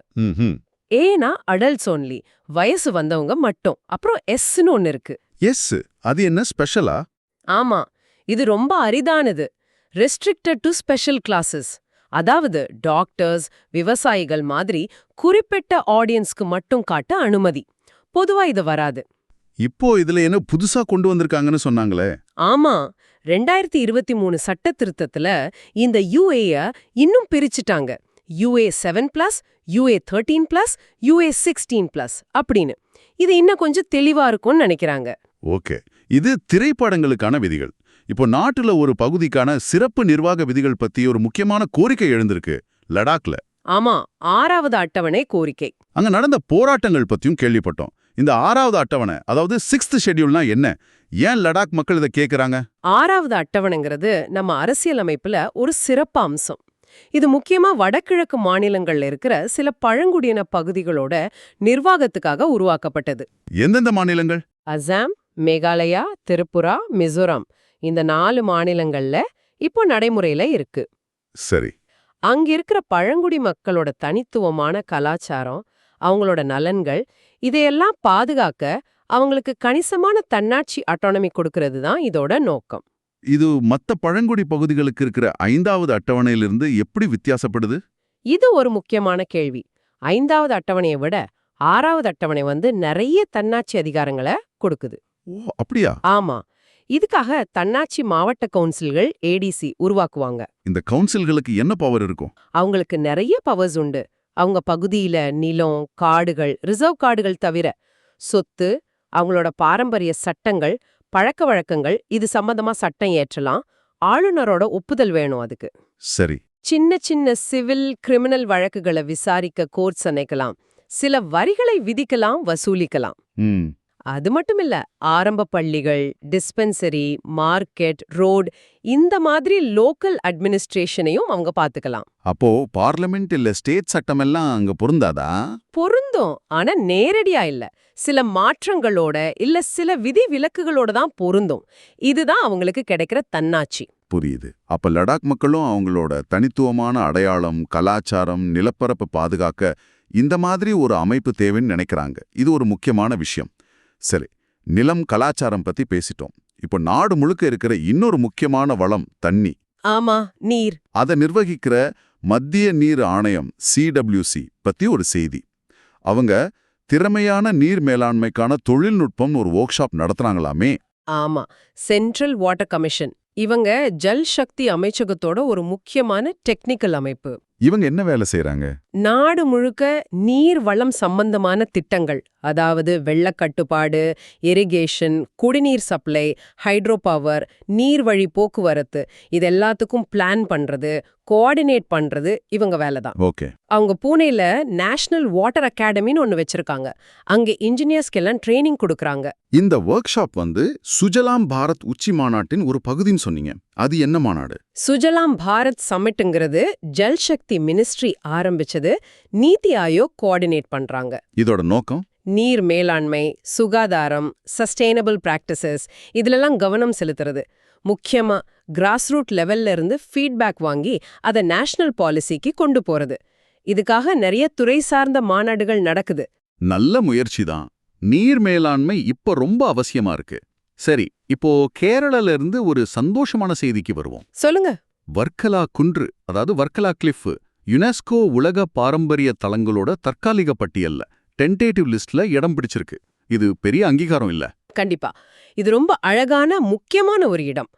ஏனா அடல்ட்ஸ் ஒன்லி, வயசு வந்தவங்க மட்டும். அப்புறம் Sன்னு ஒன்னு இருக்கு. எஸ், அது என்ன ஸ்பெஷலா? ஆமா, இது ரொம்ப அரிதானது. ரெஸ்ட்ரிக்டட் டு ஸ்பெஷல் கிளாஸஸ், அதாவது டாக்டர்ஸ், விவசாயிகள் மாதிரி குறிப்பிட்ட ஆடியன்ஸ்க்கு மட்டும் காட்ட அனுமதி. பொதுவா இது வராது. இப்போ இதுல என்ன புதுசா கொண்டு வந்திருக்காங்கன்னு சொன்னாங்களே? ஆமா, 2023 சட்ட திருத்தத்துல இந்த UAய இன்னும் பிரிச்சுட்டாங்க. UA 7+, UA 13+, UA 16+ அப்படின்னு. இது இன்னும் கொஞ்சம் தெளிவா இருக்கும்னு நினைக்கிறாங்க. ஓகே. இது திரைப்படங்களுக்கான விதிகள். இப்போ நாட்டுல ஒரு பகுதிக்கான சிறப்பு நிர்வாக விதிகள் பத்தி ஒரு முக்கியமான கோரிக்கை எழுந்திருக்கு லடாக்ல. ஆமா, 6வது அட்டவணை கோரிக்கை. அங்க நடந்த போராட்டங்கள் பத்தியும் கேள்விப்பட்டோம். இந்த 6வது அட்டவணை, அதாவது 6th ஷெட்யூல்னா என்ன? ஏன் லடாக் மக்கள் இதை கேக்குறாங்க? 6வது அட்டவணைங்கிறது நம்ம அரசியலமைப்புல ஒரு சிறப்பு அம்சம். இது முக்கியமா வடகிழக்கு மாநிலங்கள்ல இருக்கிற சில பழங்குடியின பகுதிகளோட நிர்வாகத்துக்காக உருவாக்கப்பட்டது. எந்தெந்த மாநிலங்கள்? அசாம், மேகாலயா, திரிபுரா, மிசோரம், இந்த 4 மாநிலங்கள்ல இப்போ நடைமுறையில இருக்கு. சரி. அங்க இருக்கிற பழங்குடி மக்களோட தனித்துவமான கலாச்சாரம், அவங்களோட நலன்கள், இதையெல்லாம் பாதுகாக்க அவங்களுக்கு கணிசமான தன்னாட்சி அட்டானமி கொடுக்கறது தான் இதோட நோக்கம். இது மத்த பழங்குடி பகுதிகளுக்கு இருக்கிற 5வது அட்டவணையிலிருந்து எப்படி வித்தியாசப்படுது? இது ஒரு முக்கியமான கேள்வி. 5வது அட்டவணையை விட 6வது அட்டவணை நிறைய தன்னாட்சி அதிகாரங்களை கொடுக்குது. ஓ, அப்படியா? ஆமா, இதுக்காக தன்னாட்சி மாவட்ட கவுன்சில்கள் ADC உருவாக்குவாங்க. இந்த கவுன்சில்களுக்கு என்ன பவர் இருக்கும்? அவங்களுக்கு நிறைய பவர்ஸ் உண்டு. அவங்க பகுதியில நிலம், காடுகள், ரிசர்வ் காடுகள் தவிர சொத்து, அவங்களோட பாரம்பரிய சட்டங்கள், பழக்க வழக்கங்கள், இது சம்பந்தமா சட்டம் ஏற்றலாம். ஆளுநரோட ஒப்புதல் வேணும் அதுக்கு. சரி. சின்ன சின்ன சிவில், கிரிமினல் வழக்குகளை விசாரிக்க கோர்ட்ஸ் அமைக்கலாம். சில வரிகளை விதிக்கலாம், வசூலிக்கலாம். அது மட்டுமில்ல, ஆரம்ப பள்ளிகள், டிஸ்பென்சரி, மார்க்கெட், ரோட் இந்த மாதிரி லோக்கல் அட்மினிஸ்ட்ரேஷனையும் அவங்க பாத்துக்கலாம். அப்போ பார்லிமெண்ட் இல்ல ஸ்டேட் சட்டமெல்லாம் அங்க பொருந்தாதா? பொருந்தும், ஆனா நேரடியா இல்ல. சில மாற்றங்களோட இல்ல சில விதி விலக்குகளோட தான் பொருந்தும். இதுதான் அவங்களுக்கு கிடைக்கிற தன்னாட்சி. புரியுது. அப்ப லடாக் மக்களும் அவங்களோட தனித்துவமான அடையாளம், கலாச்சாரம், நிலப்பரப்பு பாதுகாக்க இந்த மாதிரி ஒரு அமைப்பு தேவைன்னு நினைக்கிறாங்க. இது ஒரு முக்கியமான விஷயம். சரி, நிலம், கலாச்சாரம் பத்தி பேசிட்டோம். இப்போ நாடு முழுக்க இருக்கிற இன்னொரு முக்கியமான வளம் தண்ணி. ஆமா, நீர். அதை நிர்வகிக்கிற மத்திய நீர் ஆணையம் CWC பத்தி ஒரு செய்தி. அவங்க திறமையான நீர் மேலாண்மைக்கான தொழில்நுட்பம் ஒரு ஒர்க் ஷாப் நடத்துறாங்களாமே. ஆமா, சென்ட்ரல் வாட்டர் கமிஷன். இவங்க ஜல் சக்தி அமைச்சகத்தோட ஒரு முக்கியமான டெக்னிக்கல் அமைப்பு. இவங்க என்ன வேலை செய்றாங்க? நாடு முழுக்க நீர் வளம் சம்பந்தமான திட்டங்கள், அதாவது வெள்ளக்கட்டுப்பாடு, இரிகேஷன், குடிநீர் சப்ளை, ஹைட்ரோ பவர், நீர்வழி போக்குவரத்து, இது எல்லாத்துக்கும் பிளான் பண்றது, கோஆர்டினேட் பண்றது இவங்க வேலை தான். ஓகே. அவங்க பூனேல நேஷனல் வாட்டர் அகாடமின்னு ஒன்னு வச்சிருக்காங்க. அங்க இன்ஜினியர்ஸ்க்கெல்லாம் ட்ரைனிங் கொடுக்கறாங்க. இந்த ஒர்க் ஷாப் சுஜலாம் பாரத் உச்சி மாநாட்டின் ஒரு பகுதின்னு சொன்னீங்க. அது என்ன மாநாடு? சுஜலாம் பாரத் சம்மிட்ங்கிறது ஜல் சக்தி மினிஸ்ட்ரி ஆரம்பிச்சது. நீதி ஆயோக் கோஆர்டினேட் பண்றாங்க. இதோட நோக்கம் நீர் மேலாண்மை, சுகாதாரம், சஸ்டெயினபிள் பிராக்டிசஸ் இதுலெல்லாம் கவனம் செலுத்துறது. முக்கியமா கிராஸ் ரூட் லெவல்ல இருந்து ஃபீட்பேக் வாங்கி அதை நேஷனல் பாலிசிக்கு கொண்டு போறது. இதுக்காக நிறைய துறை சார்ந்த மாநாடுகள் நடக்குது. நல்ல முயற்சி தான். நீர் மேலாண்மை இப்ப ரொம்ப அவசியமா இருக்கு. சரி, இப்போ கேரளால இருந்து ஒரு சந்தோஷமான செய்திக்கு வருவோம். சொல்லுங்க. வர்க்கலா குன்று, அதாவது வர்க்கலா கிளிஃப், யுனெஸ்கோ உலக பாரம்பரிய தலங்களோட தற்காலிக பட்டியல்ல டென்டேட்டிவ் லிஸ்ட்ல இடம் பிடிச்சிருக்கு. இது பெரிய அங்கீகாரம் இல்ல? கண்டிப்பா. இது ரொம்ப அழகான முக்கியமான ஒரு இடம்.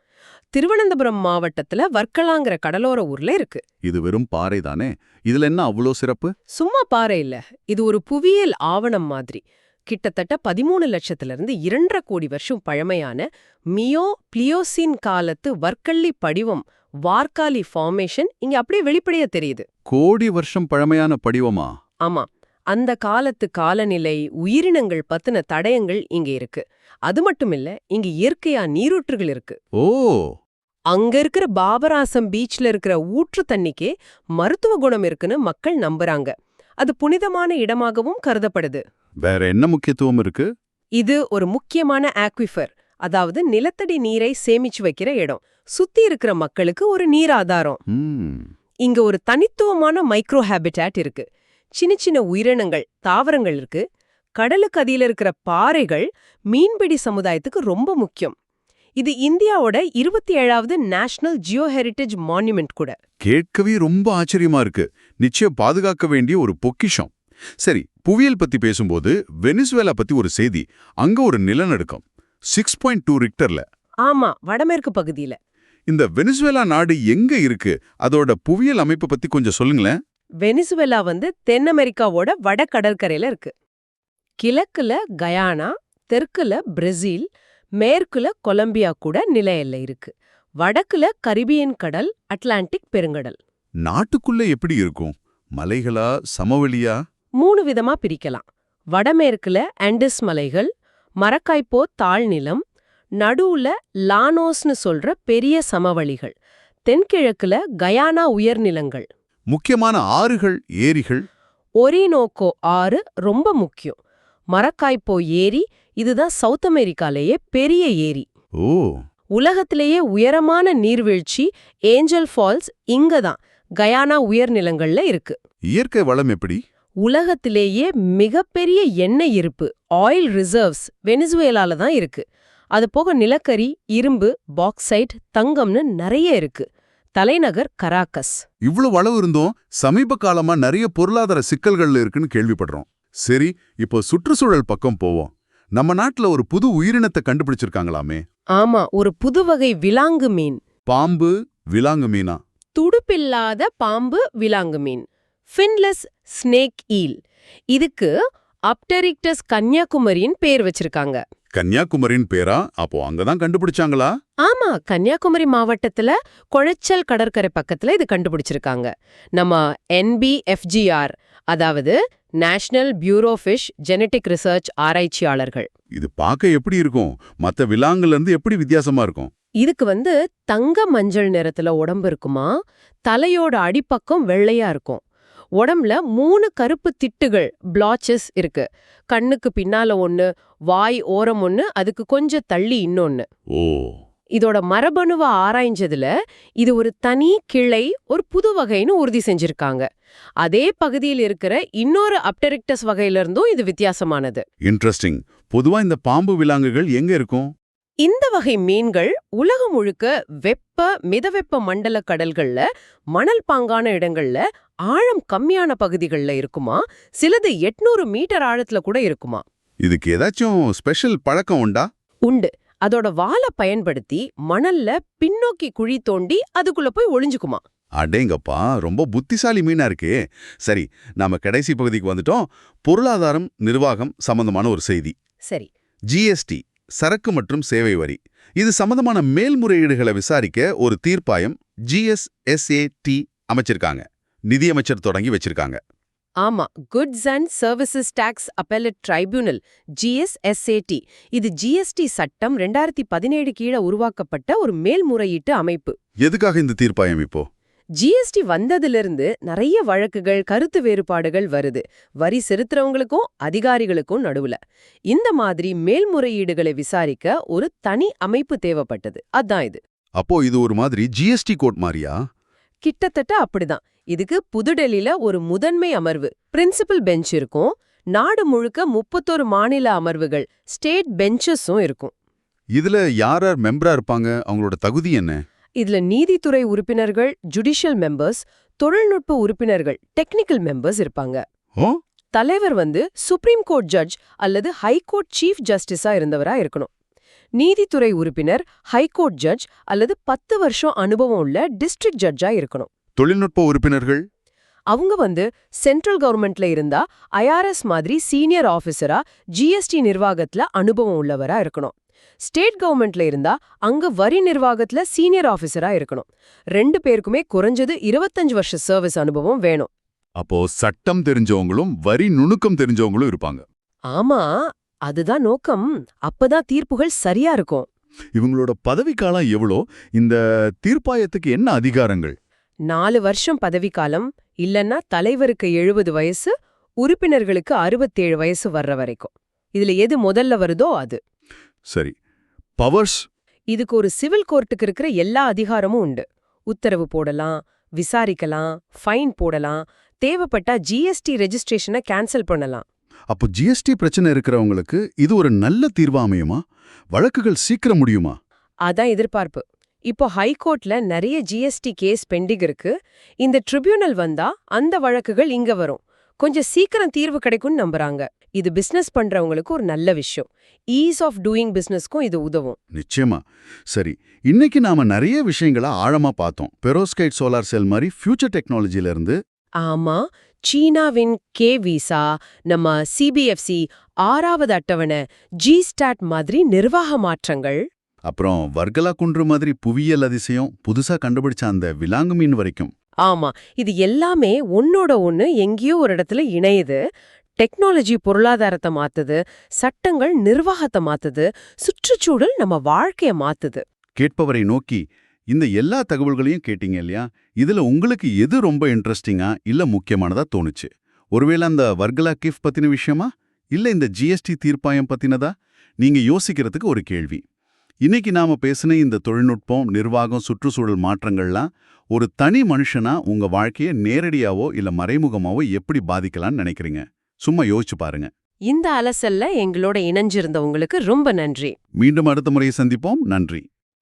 திருவனந்தபுரம் மாவட்டத்துல வர்க்கலாங்கிற கடலோர ஊர்ல இருக்கு. இது வெறும் பாறை தானே, இதுல என்ன அவ்வளோ சிறப்பு? சும்மா பாறை இல்ல, இது ஒரு புவியியல் ஆவணம் மாதிரி. கிட்டத்தட்ட 13 லட்சத்திலிருந்து 2.5 கோடி வருஷம் பழமையான மியோ பிளியோசின் காலத்து வர்க்கள்ளி படிவம், வார்காலி ஃபார்மேஷன் இங்க அப்படியே வெளிப்படையா தெரியுது. கோடி வருஷம் பழமையான படிவமா? ஆமா, அந்த காலத்து காலநிலை, உயிரினங்கள் பத்தின தடயங்கள் இங்க இருக்கு. அது மட்டுமில்ல, இங்க இயற்கையா நீரூற்றுகள் இருக்கு. ஓ, அங்க இருக்கிற பாபராசம் பீச்ல இருக்கிற ஊற்று தண்ணிக்கே மருத்துவ குணம் இருக்குன்னு மக்கள் நம்புறாங்க. அது புனிதமான இடமாகவும் கருதப்படுது. வேற என்ன முக்கியத்துவம் இருக்கு? இது ஒரு முக்கியமான ஆக்விஃபர், அதாவது நிலத்தடி நீரை சேமிச்சு வைக்கிற இடம். சுத்தி இருக்கிற மக்களுக்கு ஒரு நீர் ஆதாரம். இங்க ஒரு தனித்துவமான மைக்ரோ ஹேபிடாட் இருக்கு. சின்ன சின்ன உயிரினங்கள், தாவரங்கள் இருக்கு. கடலுக்கு அடியில இருக்கிற பாறைகள் மீன்பிடி சமுதாயத்துக்கு ரொம்ப முக்கியம். இது இந்தியாவோட 27வது நேஷனல் ஜியோ ஹெரிட்டேஜ் மான்யூமெண்ட் கூட. கேட்கவே ரொம்ப ஆச்சரியமா இருக்கு. நிச்சயம் பாதுகாக்க வேண்டிய ஒரு பொக்கிஷம். சரி, புவியியல் பத்தி பேசும்போது வெனிசுவேலா பத்தி ஒரு செய்தி. அங்க ஒரு நிலநடுக்கம் 6.2 ரிக்டர்ல. ஆமா, வடமேற்கு பகுதியில. இந்த வெனிசுவேலா நாடு எங்க இருக்கு? அதோட புவியியல் அமைப்பு பத்தி கொஞ்சம் சொல்லுங்களேன். வெனிசுவேலா தென் அமெரிக்காவோட வட கடற்கரையில இருக்கு. கிழக்குல கயானா, தெற்குல பிரேசில், மேற்குல கொலம்பியா கூட நில எல்லை இருக்கு. வடக்குல கரிபியன் கடல், அட்லாண்டிக் பெருங்கடல். நாட்டுக்குள்ள எப்படி இருக்கும்? மலைகளா, சமவெளியா? 3 விதமா பிரிக்கலாம். வடமேற்குல ஆண்டஸ் மலைகள், மரக்காய்போ தாழ்நிலம், நடுவுல லானோஸ்னு சொல்ற பெரிய சமவெளிகள், தென்கிழக்குல கயானா உயர்நிலங்கள். முக்கியமான ஆறுகள், ஏரிகள்? ஒரினோக்கோ ஆறு ரொம்ப முக்கியம். மரக்காய்போ ஏரி, இதுதான் சவுத் அமெரிக்காலேயே பெரிய ஏரி. ஓ. உலகத்திலேயே உயரமான நீர்வீழ்ச்சி ஏஞ்சல் ஃபால்ஸ் இங்கதான் கயானா உயர்நிலங்கள்ல இருக்கு. இயற்கை வளம் எப்படி? உலகத்திலேயே மிகப்பெரிய எண்ணெய் இருப்பு, ஆயில் ரிசர்வ்ஸ் வெனிசுவேலால தான் இருக்கு. அது போக நிலக்கரி, இரும்பு, பாக்சைட், தங்கம்னு நிறைய இருக்கு. தலைநகர் கராக்கஸ். இவ்வளவு அளவு இருந்தும் சமீப காலமா நிறைய பொருளாதார சிக்கல்கள் இருக்குன்னு கேள்விப்படுறோம். சரி, இப்போ சுற்றுச்சூழல் பக்கம் போவோம். நம்ம நாட்டுல ஒரு புது உயிரினத்தை கண்டுபிடிச்சிருக்காங்களாமே. ஆமா, ஒரு புது வகை விலாங்கு மீன். பாம்பு விலாங்கு மீனா? துடுப்பில்லாத பாம்பு விலாங்கு மீன், ஃபின்லெஸ் ஸ்னேக் ஈல். இதுக்கு அப்டெரிக்டஸ் கன்னியாகுமரியின் பேர் வச்சிருக்காங்க. கன்னியாகுமரியின் பேரா? அப்போ அங்கதான் கண்டுபிடிச்சாங்களா? ஆமா, கன்னியாகுமரி மாவட்டத்துல குளச்சல் கடற்கரை பக்கத்துல இது கண்டுபிடிச்சிருக்காங்க. நம்ம NBFGR அதாவது national bureau fish genetic research ஆராய்ச்சியாளர்கள். இது பார்க்க எப்படி இருக்கும்? மத்த விலாங்குல இருந்து எப்படி வித்தியாசமா இருக்கும்? இதுக்கு தங்க மஞ்சள் நிறத்துல உடம்பு இருக்குமா, தலையோட அடிப்பக்கம் வெள்ளையா இருக்கும். உடம்புல 3 கருப்பு திட்டுகள் பிளாச்சஸ் இருக்கு. கண்ணுக்கு பின்னால ஒன்னு, வாய் ஓரம் ஒன்னு, அதுக்கு கொஞ்சம் தள்ளி இன்னொன்னு. ஓ, இதோட மரபணுவை ஆராய்ஞ்சதுல இது ஒரு தனி கிளை, ஒரு புது வகைன்னு உறுதி செஞ்சிருக்காங்க. அதே பகுதியில் இருக்கிற இன்னொரு அப்டெரிக்டஸ் வகையில இருந்தும் இது வித்தியாசமானது. இன்ட்ரெஸ்டிங். பொதுவா இந்த பாம்பு விலாங்குகள் எங்க இருக்கும்? இந்த வகை மீன்கள் உலகம் முழுக்க மிதவெப்ப மண்டல கடல்கள்ல, மணல் பாங்கான இடங்கள்ல, ஆழம் கம்மியான பகுதிகள்ல இருக்குமா, சிலது 800 மீட்டர் ஆழத்துல கூட இருக்குமா. இதுக்கு ஏதாச்சும் ஸ்பெஷல் பழக்கம் உண்டா? உண்டு. அதோட வாலை பயன்படுத்தி மணல்ல பின்னோக்கி குழி தோண்டி அதுக்குள்ள போய் ஒளிஞ்சுக்குமா. அடேங்கப்பா, ரொம்ப புத்திசாலி மீனா இருக்கே. சரி, நாம கடைசி பகுதிக்கு வந்துட்டோம். பொருளாதாரம், நிர்வாகம் சம்பந்தமான ஒரு செய்தி. சரி. ஜிஎஸ்டி, சரக்கு மற்றும் சேவை வரி, இது சம்பந்தமான மேல்முறையீடுகளை விசாரிக்க ஒரு தீர்ப்பாயம் GSSAT அமைச்சிருக்காங்க. நிதியமைச்சர் தொடங்கி வச்சிருக்காங்க. ஆமா, goods and services tax appellate tribunal, GSSAT. இது ஜிஎஸ்டி சட்டம் 2017 கீழே உருவாக்கப்பட்ட ஒரு மேல்முறையீட்டு அமைப்பு. எதுக்காக இந்த தீர்ப்பாயம் இப்போ? ஜிஎஸ்டி வந்ததிலிருந்து நிறைய வழக்குகள், கருத்து வேறுபாடுகள் வருது, வரி செலுத்துறவங்களுக்கும் அதிகாரிகளுக்கும் நடுவுல. இந்த மாதிரி மேல்முறையீடுகளை விசாரிக்க ஒரு தனி அமைப்பு தேவைப்பட்டது. அதான் இது. அப்போ இது ஒரு மாதிரி ஜிஎஸ்டி கோர்ட் மாதிரியா? கிட்டத்தட்ட அப்படிதான். இதுக்கு புதுடெல்லியில ஒரு முதன்மை அமர்வு, பிரின்சிபல் பெஞ்ச் இருக்கும். நாடு முழுக்க 31 மாநில அமர்வுகள், ஸ்டேட் பெஞ்சஸும் இருக்கும். இதுல யார் யார் மெம்பரா இருப்பாங்க? அவங்களோட தகுதி என்ன? இதுல நீதித்துறை உறுப்பினர்கள், ஜுடிஷியல் மெம்பர்ஸ், தொழில்நுட்ப உறுப்பினர்கள், டெக்னிக்கல் மெம்பர்ஸ் இருப்பாங்க. ஓ, தலைவர் சுப்ரீம் கோர்ட் ஜட்ஜ் அல்லது ஹைகோர்ட் சீஃப் ஜஸ்டிஸா இருந்தவரா இருக்கணும். நீதித்துறை உறுப்பினர், ஹைகோர்ட் ஜட்ஜ் அல்லது 10 வருஷம் அனுபவம் உள்ள டிஸ்ட்ரிக்ட் ஜட்ஜா இருக்கணும். தொழில்நுட்ப உறுப்பினர்கள் அவங்க சென்ட்ரல் கவர்மெண்ட்ல இருந்தா IRS மாதிரி சீனியர் ஆபீசரா, ஜிஎஸ்டி நிர்வாகத்துல அனுபவம் உள்ளவரா இருக்கணும். ஸ்டேட் கவர்மெண்ட்ல இருந்தா அங்க வரி நிர்வாகத்துல சீனியர் ஆபீசரா இருக்கணும். 2 பேருக்குமே குறைஞ்சது 25 வருஷ சர்வீஸ் அனுபவம் வேணும். அப்போ சட்டம் தெரிஞ்சவங்களும் வரி நுணுக்கம் தெரிஞ்சவங்களும் இருப்பாங்க. ஆமா, அதுதான் நோக்கம். அப்பதான் தீர்ப்புகள் சரியா இருக்கும். இவங்களோட பதவிக்காலம் எவ்வளோ? இந்த தீர்ப்பாயத்துக்கு என்ன அதிகாரங்கள்? 4 வருஷம் பதவிக்காலம், இல்லன்னா தலைவருக்கு 70 வயசு, உறுப்பினர்களுக்கு 67 வயசு வர்ற வரைக்கும். இதுல எது முதல்ல வருதோ அது. சரி, பவர்ஸ்? இதுக்கு ஒரு சிவில் கோர்ட்டுக்கு இருக்கிற எல்லா அதிகாரமும் உண்டு. உத்தரவு போடலாம், விசாரிக்கலாம், ஃபைன் போடலாம், தேவைப்பட்டா ஜிஎஸ்டி ரெஜிஸ்ட்ரேஷனை கேன்சல் பண்ணலாம். அப்போ ஜிஎஸ்டி பிரச்சனை இருக்கிறவங்களுக்கு இது ஒரு நல்ல தீர்வா அமையுமா? வழக்குகள் சீக்கிரம் முடியுமா? அதான் எதிர்பார்ப்பு. இப்போ ஹைகோர்ட்ல நிறைய ஜிஎஸ்டி கேஸ் பெண்டிங் இருக்கு. இந்த ட்ரிபியூனல் வந்தா அந்த வழக்குகள் இங்க வரும். கொஞ்சம் சீக்கிரம் தீர்வு கிடைக்கும்னு நம்புறாங்க. இது பிசினஸ் பண்றவங்களுக்கு ஒரு நல்ல விஷயம். ஈஸ் ஆஃப் டூயிங் பிசினஸ்க்கும் இது உதவும். நிச்சயமா. சரி, இன்னைக்கு நாம நிறைய விஷயங்களை ஆழமா பார்த்தோம். பெரோஸ்கைட் சோலார் செல் மாதிரி ஃபியூச்சர் டெக்னாலஜில இருந்து. ஆமா, சீனாவின் விசா, நம்ம சிபிஎஃப்சி, 6வது அட்டவணை, ஜிஸ்டாட் மாதிரி நிர்வாக மாற்றங்கள், அப்புறம் வர்கலா குன்று மாதிரி புவியியல் அதிசயம், புதுசா கண்டுபிடிச்ச அந்த விலாங்கு மீன் வரைக்கும். ஆமா, இது எல்லாமே ஒன்னோட ஒன்னு எங்கேயோ ஒரு இடத்துல இணையுது. டெக்னாலஜி பொருளாதாரத்தை மாத்துது, சட்டங்கள் நிர்வாகத்தை மாத்துது, சுற்றுச்சூழல் நம்ம வாழ்க்கைய மாத்துது. கேட்பவரை நோக்கி இந்த எல்லா தகவல்களையும் கேட்டீங்க இல்லையா? இதுல உங்களுக்கு எது ரொம்ப இன்ட்ரெஸ்டிங்கா இல்ல முக்கியமானதா தோணுச்சு? ஒருவேளை அந்த வர்கலா கிஃப் பத்தின விஷயமா, இல்ல இந்த ஜிஎஸ்டி தீர்ப்பாயம் பத்தினதா? நீங்க யோசிக்கிறதுக்கு ஒரு கேள்வி. இன்னைக்கு நாம பேசின இந்த தொழில்நுட்பம், நிர்வாகம், சுற்றுச்சூழல் மாற்றங்கள்லாம் ஒரு தனி மனுஷனா உங்க வாழ்க்கையை நேரடியாவோ இல்ல மறைமுகமாவோ எப்படி பாதிக்கலாம்னு நினைக்கிறீங்க? சும்மா யோசிச்சு பாருங்க. இந்த அலசல்ல எங்களோட இணைஞ்சிருந்தவங்களுக்கு ரொம்ப நன்றி. மீண்டும் அடுத்த முறை சந்திப்போம். நன்றி.